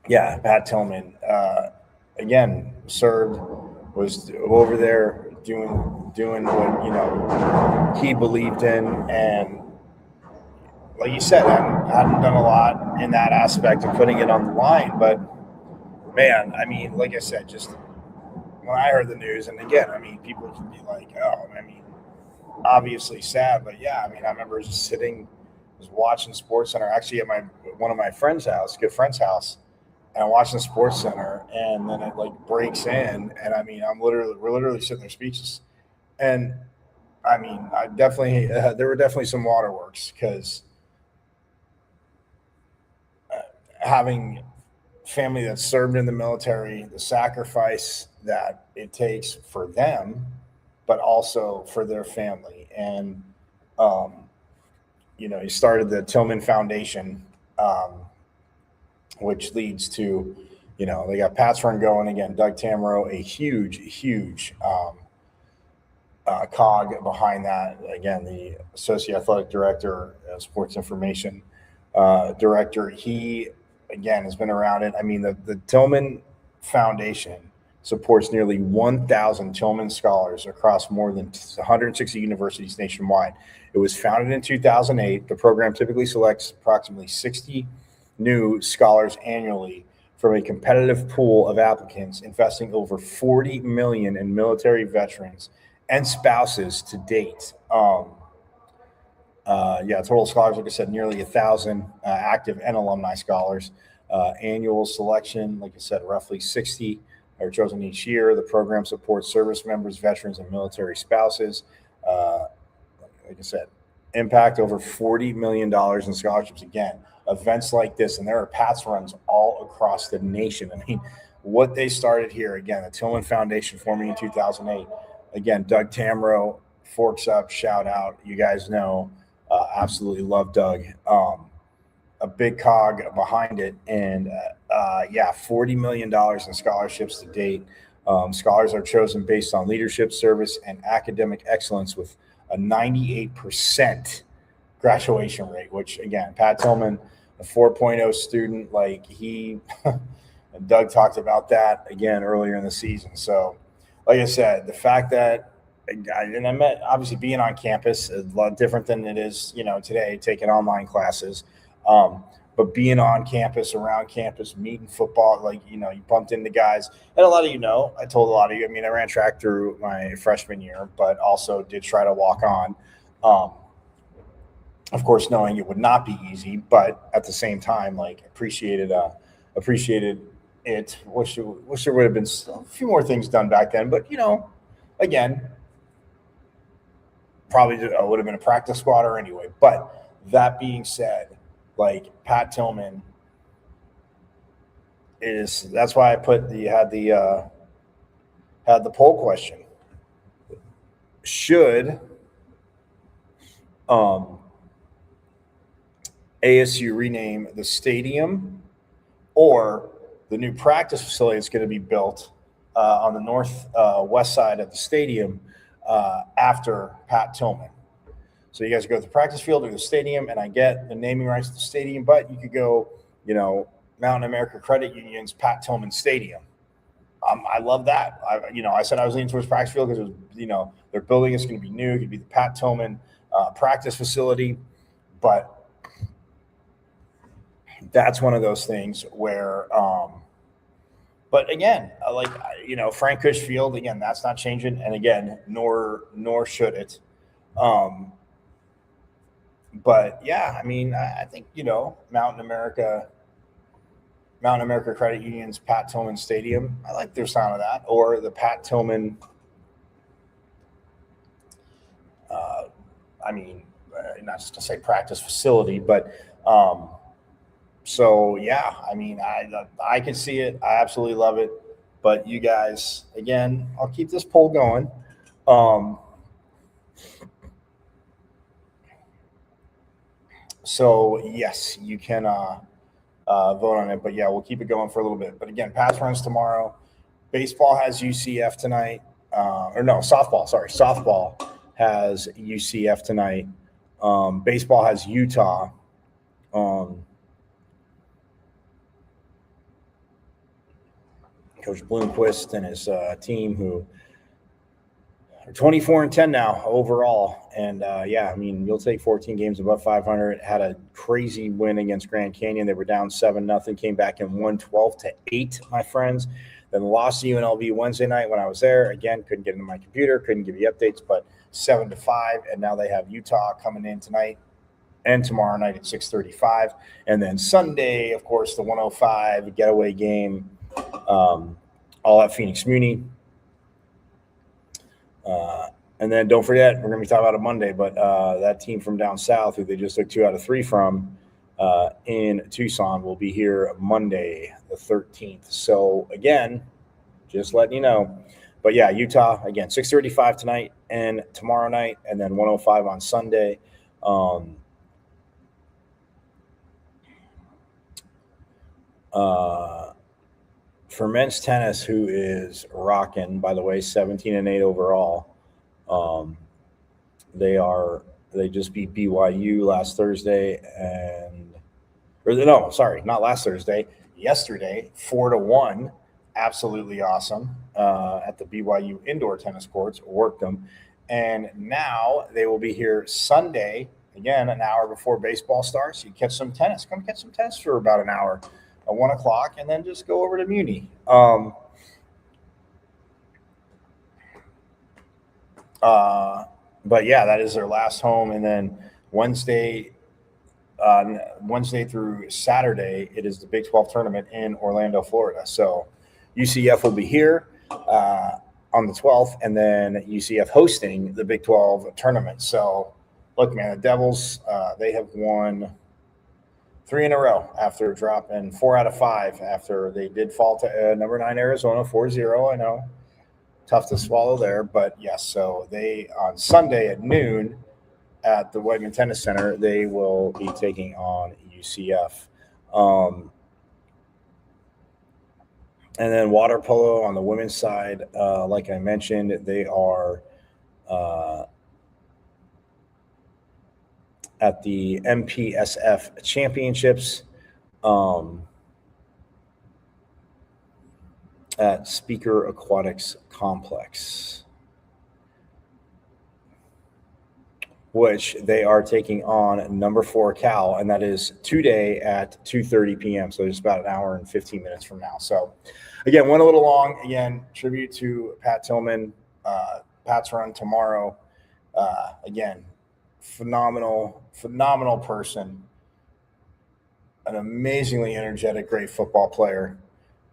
[SPEAKER 5] yeah, Pat Tillman again was over there doing what he believed in, and like you said, I hadn't done a lot in that aspect of putting it on the line, but man, like I said, just when I heard the news, and again, people can be like, oh, obviously sad, but yeah, I remember just watching SportsCenter, actually at one of my friend's house, good friend's house, and I'm watching SportsCenter, and then it breaks in, and we're literally sitting there speechless, and I definitely there were definitely some waterworks, because having family that served in the military, the sacrifice that it takes for them, but also for their family. And, he started the Tillman Foundation, which leads to, they got Pat's Run going again, Doug Tamaro, a huge cog behind that. Again, the associate athletic director, sports information director. He, again, has been around it. I mean, the Tillman Foundation supports nearly 1,000 Tillman scholars across more than 160 universities nationwide. It was founded in 2008. The program typically selects approximately 60 new scholars annually from a competitive pool of applicants, investing over $40 million in military veterans and spouses to date. Total scholars, like I said, nearly 1,000 active and alumni scholars. Annual selection, like I said, roughly 60 are chosen each year. The program supports service members, veterans, and military spouses. Like I said, impact over $40 million in scholarships. Again, events like this, and there are Pats runs all across the nation. I mean, what they started here, again, the Tillman Foundation forming in 2008. Again, Doug Tamro, Forks Up, shout out. You guys know, absolutely love Doug. A big cog behind it. And $40 million in scholarships to date. Scholars are chosen based on leadership, service, and academic excellence with a 98% graduation rate, which, again, Pat Tillman, a 4.0 student, like Doug talked about that again earlier in the season. So, like I said, the fact that, and I met, obviously being on campus, a lot different than it is, today, taking online classes. But being on campus, around campus, meeting football, you bumped into guys. And a lot of I told a lot of you, I ran track through my freshman year, but also did try to walk on. Of course, knowing it would not be easy, but at the same time, appreciated it. Wish there would have been a few more things done back then. But, again, probably would have been a practice squatter anyway. But that being said, Pat Tillman that's why I had the poll question. Should ASU rename the stadium or the new practice facility that's going to be built on the northwest side of the stadium after Pat Tillman? So you guys go to the practice field or the stadium, and I get the naming rights to the stadium, but you could go, Mountain America Credit Union's Pat Tillman Stadium. I love that. I said I was leaning towards practice field because it was, their building is going to be new. It could be the Pat Tillman practice facility, but that's one of those things where, but again, Frank Kush Field, again, that's not changing, and again, nor should it. But yeah, I think, Mountain America Credit Union's Pat Tillman Stadium, I like their sound of that, or the Pat Tillman, not just to say practice facility, but so yeah, I can see it. I absolutely love it. But you guys, again, I'll keep this poll going. So yes, you can vote on it, but yeah, we'll keep it going for a little bit. But again, Pats runs tomorrow. Baseball has UCF tonight. Softball. Sorry, softball has UCF tonight. Baseball has Utah. Coach Bloomquist and his team, who are 24-10 now overall, and you'll take 14 games above 500. Had a crazy win against Grand Canyon. They were down 7-0, came back and won 12-8, my friends. Then lost to UNLV Wednesday night when I was there. Again, couldn't get into my computer, couldn't give you updates, but 7-5, and now they have Utah coming in tonight and tomorrow night at 6:35, and then Sunday, of course, the 105 getaway game. All at Phoenix Muni. And then don't forget, we're going to be talking about it Monday, but that team from down south, who they just took 2 out of 3 from in Tucson, will be here Monday, the 13th. So, again, just letting you know. But, yeah, Utah, again, 6:35 tonight and tomorrow night, and then 105 on Sunday. For men's tennis, who is rocking, by the way, 17-8 overall. They are They just beat BYU last Thursday, not last Thursday, yesterday, 4-1. Absolutely awesome at the BYU indoor tennis courts. Worked them, and now they will be here Sunday again, an hour before baseball starts. You catch some tennis. Come catch some tennis for about an hour at 1 o'clock, and then just go over to Muni. But yeah, that is their last home, and then Wednesday through Saturday, it is the Big 12 tournament in Orlando, Florida. So UCF will be here on the 12th, and then UCF hosting the Big 12 tournament. So look, man, the Devils, they have won 3 in a row after dropping 4 out of 5 after they did fall to number 9 Arizona 4-0. I know, tough to swallow there, but yes. So they on Sunday at noon at the Wegman Tennis Center, they will be taking on UCF. And then water polo on the women's side, like I mentioned, they are at the MPSF Championships at Speaker Aquatics Complex, which they are taking on number 4 Cal, and that is today at 2:30 p.m. So just about an hour and 15 minutes from now. So again, went a little long. Again, tribute to Pat Tillman. Pat's run tomorrow. Again, phenomenal person, an amazingly energetic, great football player.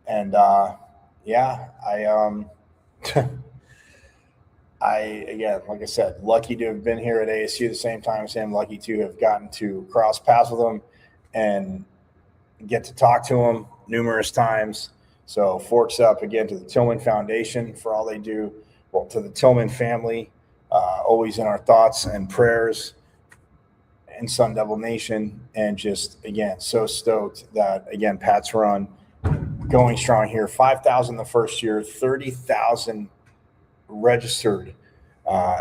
[SPEAKER 5] And again, like I said, lucky to have been here at ASU at the same time as him, lucky to have gotten to cross paths with him and get to talk to him numerous times. So forks up again to the Tillman Foundation for all they do. Well, to the Tillman family, always in our thoughts and prayers in Sun Devil Nation. And just, again, so stoked that, again, Pat's run going strong here. 5,000 the first year, 30,000 registered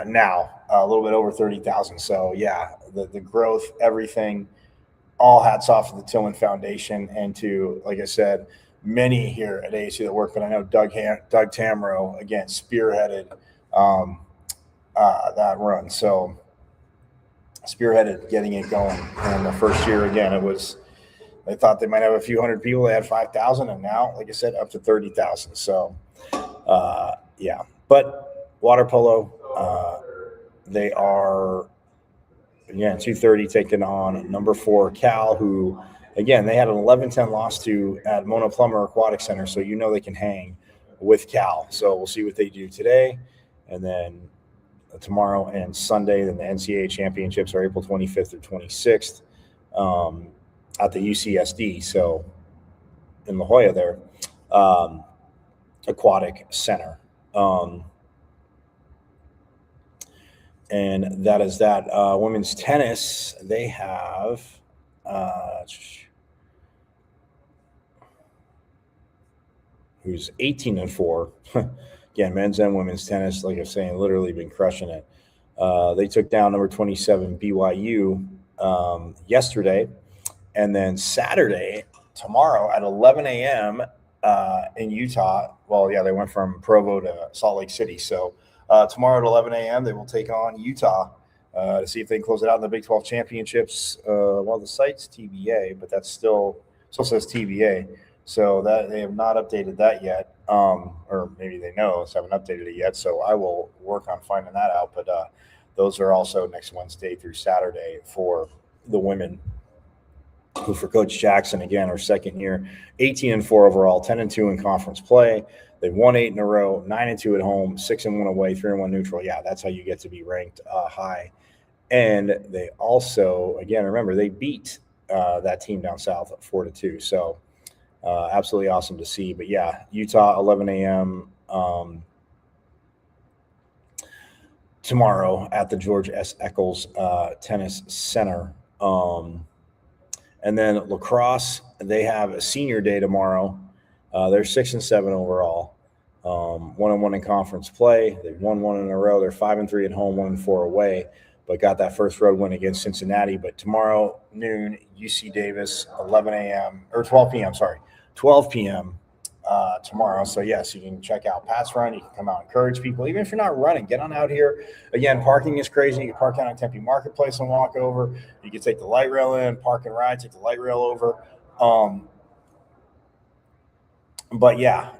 [SPEAKER 5] now, a little bit over 30,000. So yeah, the growth, everything, all hats off to the Tillman Foundation and to, like I said, many here at ASU that work. But I know Doug Tamro, again, spearheaded that run. So spearheaded getting it going. And the first year, again, they thought they might have a few hundred people. They had 5,000, and now, like I said, up to 30,000. So yeah. But water polo, they are, again, 2:30 taking on number 4 Cal, who, again, they had an 11-10 loss to at Mona Plummer Aquatic Center, so you know they can hang with Cal. So we'll see what they do today, and then tomorrow and Sunday. Then the NCAA championships are April 25th through 26th at the UCSD, so in La Jolla there, Aquatic Center. And that is that. Women's tennis, they have who's 18-4. Again, men's and women's tennis, like I was saying, literally been crushing it. They took down number 27 BYU yesterday, and then Saturday, tomorrow at 11 a.m. In Utah. Well, yeah, they went from Provo to Salt Lake City. So tomorrow at 11 a.m., they will take on Utah to see if they can close it out in the Big 12 championships. Well, the site's TBA, but that's still says TBA. So that they have not updated that yet, or maybe they know, so haven't updated it yet. So I will work on finding that out. But those are also next Wednesday through Saturday for the women. Who for Coach Jackson, again, our second year, 18-4 overall, 10-2 in conference play. They've won 8 in a row, 9-2 at home, 6-1 away, 3-1 neutral. Yeah, that's how you get to be ranked high. And they also, again, remember, they beat that team down south at 4-2. So absolutely awesome to see. But yeah, Utah, 11 a.m. Tomorrow at the George S. Eccles Tennis Center. And then Lacrosse, they have a senior day tomorrow. They're 6-7 overall, 1-1 in conference play. They've won 1 in a row. They're 5-3 at home, 1-4 away. but got that first road win against Cincinnati. But tomorrow noon, UC Davis, 11 a.m. or 12 p.m. Sorry, 12 p.m. Tomorrow. So yes, you can check out Pat's Run. You can come out and encourage people. Even if you're not running, get on out here. Again, parking is crazy. You can park out on Tempe Marketplace and walk over. You can take the light rail in, park and ride, take the light rail over. But yeah,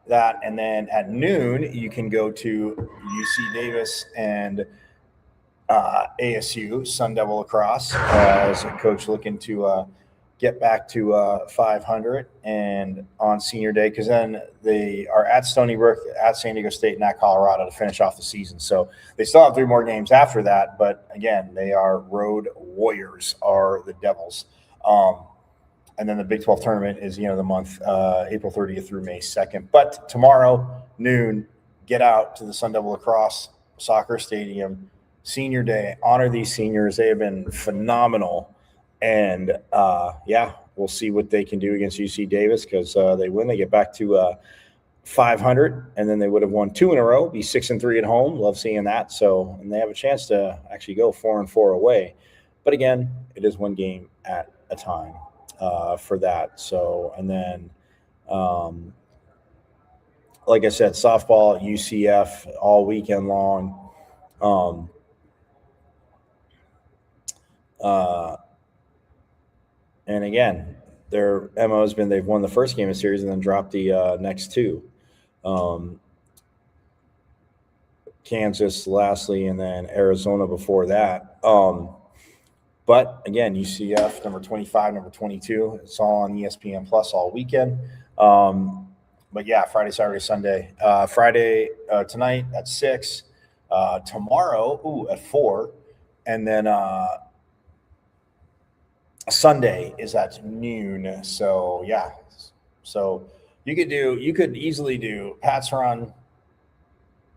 [SPEAKER 5] that, and then at noon you can go to UC Davis and ASU Sun Devil Lacrosse as a coach looking to get back to 500 and on senior day, because then they are at Stony Brook, at San Diego State, and at Colorado to finish off the season. So they still have 3 more games after that, but again, they are road warriors, are the Devils. And then the Big 12 tournament is the end of the month, April 30th through May 2nd. But tomorrow noon, get out to the Sun Devil Lacrosse Soccer Stadium, senior day, honor these seniors. They have been phenomenal. And yeah, we'll see what they can do against UC Davis, because they win, they get back to 500, and then they would have won 2 in a row, be 6-3 at home. Love seeing that. So, and they have a chance to actually go 4-4 away. But again, it is 1 game at a time for that. So, and then like I said, softball, UCF all weekend long. And again, their MO has been they've won the first game of the series and then dropped the next 2. Kansas lastly, and then Arizona before that. But again, UCF, number 25, number 22, it's all on ESPN Plus all weekend. But yeah, Friday, Saturday, Sunday. Friday tonight at 6. Tomorrow, at 4. And then Sunday is at noon. So yeah, so you could easily do Pat's Run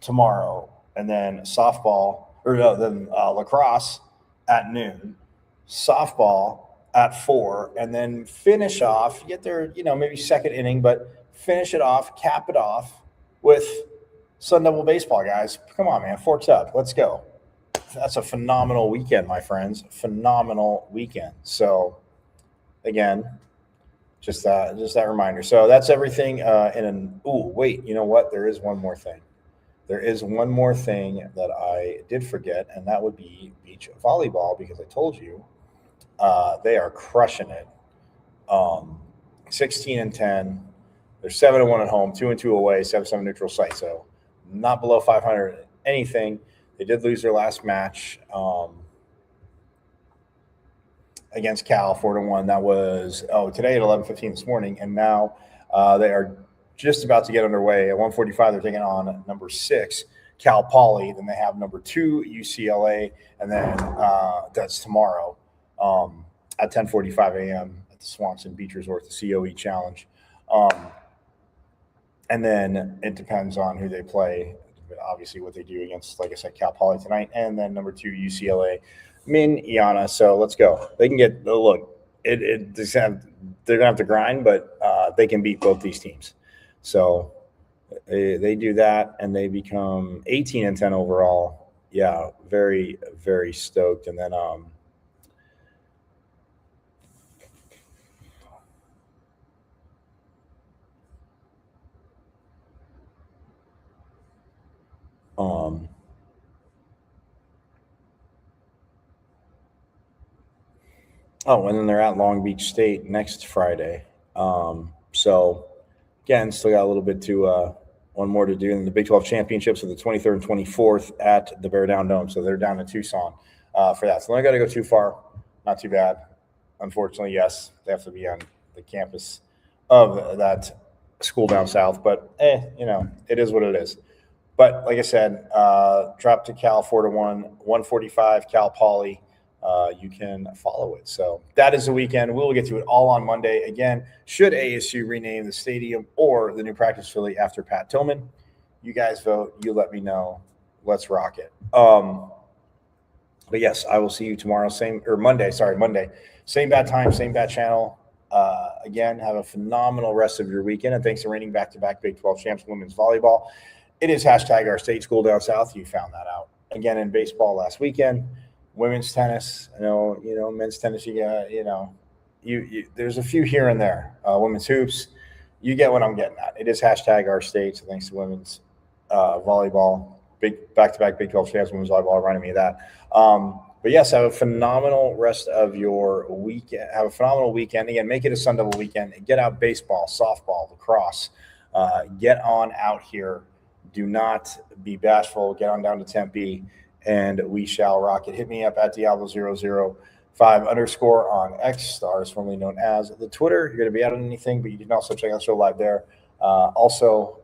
[SPEAKER 5] tomorrow, and then softball, or no, then lacrosse at noon, softball at 4, and then finish off. Get there, maybe second inning, but finish it off, cap it off with Sun Devil baseball, guys. Come on, man, forks up, let's go. That's a phenomenal weekend, my friends. Phenomenal weekend. So, again, just that reminder. So that's everything. Wait, you know what? There is one more thing. There is one more thing that I did forget, and that would be beach volleyball, because I told you they are crushing it. 16-10. They're 7-1 at home, 2-2 away, 7-7 neutral site. So not below 500 anything. They did lose their last match against Cal, 4-1. That was today at 11:15 this morning, and now they are just about to get underway. At 1:45, they're taking on number 6 Cal Poly. Then they have number 2 UCLA, and then that's tomorrow at 10:45 a.m. at the Swanson Beach Resort, the COE Challenge. And then it depends on who they play. Obviously, what they do against, like I said, Cal Poly tonight, and then number 2 UCLA, Iana. So let's go. They can get the look. They're gonna have to grind, but they can beat both these teams. So they do that, and they become 18-10 overall. Yeah, very, very stoked. And then and then they're at Long Beach State next Friday. So again, still got a little bit to one more to do. In the Big 12 championships are the 23rd and 24th at the Bear Down Dome. So they're down in Tucson for that. So they got to go too far. Not too bad. Unfortunately, yes, they have to be on the campus of that school down south. But it is what it is. But like I said, drop to Cal 4-1, 1:45 Cal Poly. You can follow it. So that is the weekend. We'll get to it all on Monday. Again, should ASU rename the stadium or the new practice facility after Pat Tillman? You guys vote. You let me know. Let's rock it. But yes, I will see you tomorrow. Monday. Same bad time, same bad channel. Again, have a phenomenal rest of your weekend. And thanks for reigning back-to-back Big 12 champs women's volleyball. It is #our state school down south. You found that out. again in baseball last weekend. Women's tennis, men's tennis. There's a few here and there. Women's hoops, you get what I'm getting at. It is hashtag our state. So thanks to women's volleyball, big back-to-back Big 12 champs, women's volleyball, reminding me of that. But yes, have a phenomenal rest of your weekend. Have a phenomenal weekend. Again, make it a Sun Devil weekend. Get out baseball, softball, lacrosse. Get on out here. Do not be bashful. Get on down to Tempe, and we shall rock it. Hit me up at Diablo005_ on X, stars formerly known as the Twitter. You're going to be out on anything, but you can also check out the show live there. Also,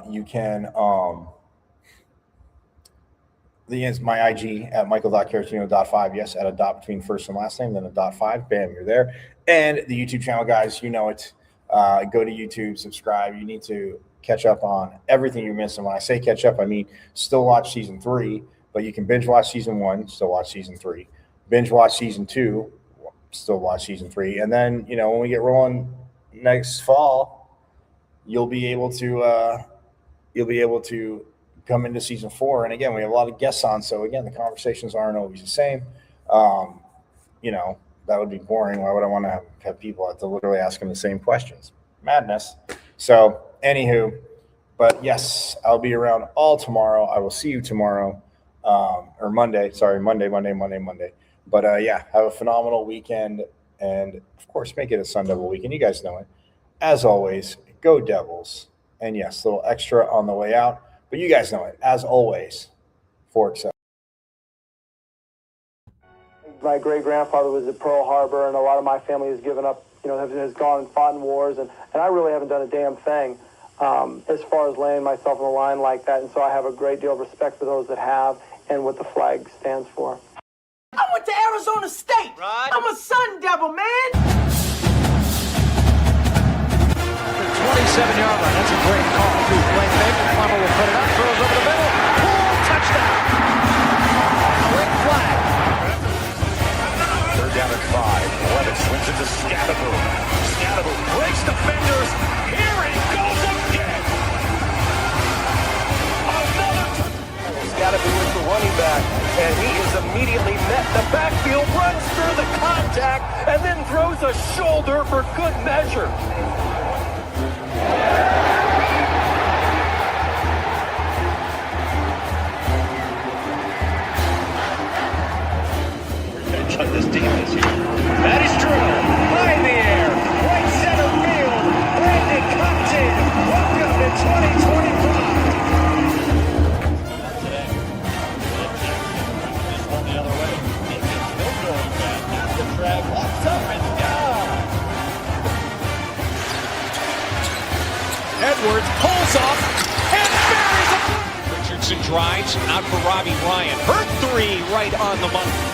[SPEAKER 5] you can my IG at michael.caratino.5. Yes, at a dot between first and last name, then a .5. Bam, you're there. And the YouTube channel, guys, you know it. Go to YouTube, subscribe. You need to catch up on everything you missed. And when I say catch up, I mean still watch season 3, but you can binge watch season 1, still watch season 3. Binge watch season 2, still watch season 3. And then, when we get rolling next fall, you'll be able to come into season 4. And again, we have a lot of guests on. So again, the conversations aren't always the same. That would be boring. Why would I want to have people have to literally ask them the same questions? Madness. So anywho, but yes, I'll be around all tomorrow. I will see you tomorrow, or Monday. Sorry, Monday. But have a phenomenal weekend. And of course, make it a Sun Devil weekend. You guys know it. As always, go Devils. And yes, a little extra on the way out. But you guys know it. As always, Forks up.
[SPEAKER 25] My great-grandfather was at Pearl Harbor, and a lot of my family has given up, has gone and fought in wars, and I really haven't done a damn thing as far as laying myself on the line like that. And so I have a great deal of respect for those that have and what the flag stands for.
[SPEAKER 3] I went to Arizona State. Right. I'm a Sun Devil, man.
[SPEAKER 4] 27-yard line. That's a great call. Plummer will put it up, throws over the middle. Pull, touchdown. Quick flag.
[SPEAKER 6] Third down and 5. Levitt swings it to Scadaboo. Scadaboo breaks defenders. Here he goes again. Scadaboo is the running back, and he is immediately met in the backfield, runs through the contact, and then throws a shoulder for good measure. Shut this defense here. That is true. High in the air. Right center field. Brandon Compton. Welcome to 2025. This one the other way. Still going back. The drag walks up and down.
[SPEAKER 8] Edwards pulls off and buries it. Richardson drives out for Robbie Ryan. Hurt 3 right on the money.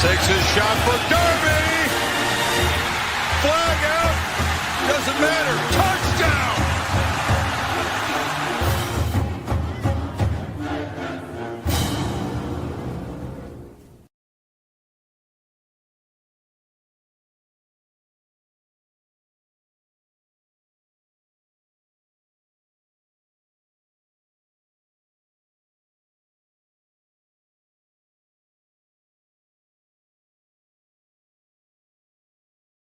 [SPEAKER 6] Takes his shot for Derby. Flag out. Doesn't matter. Touchdown.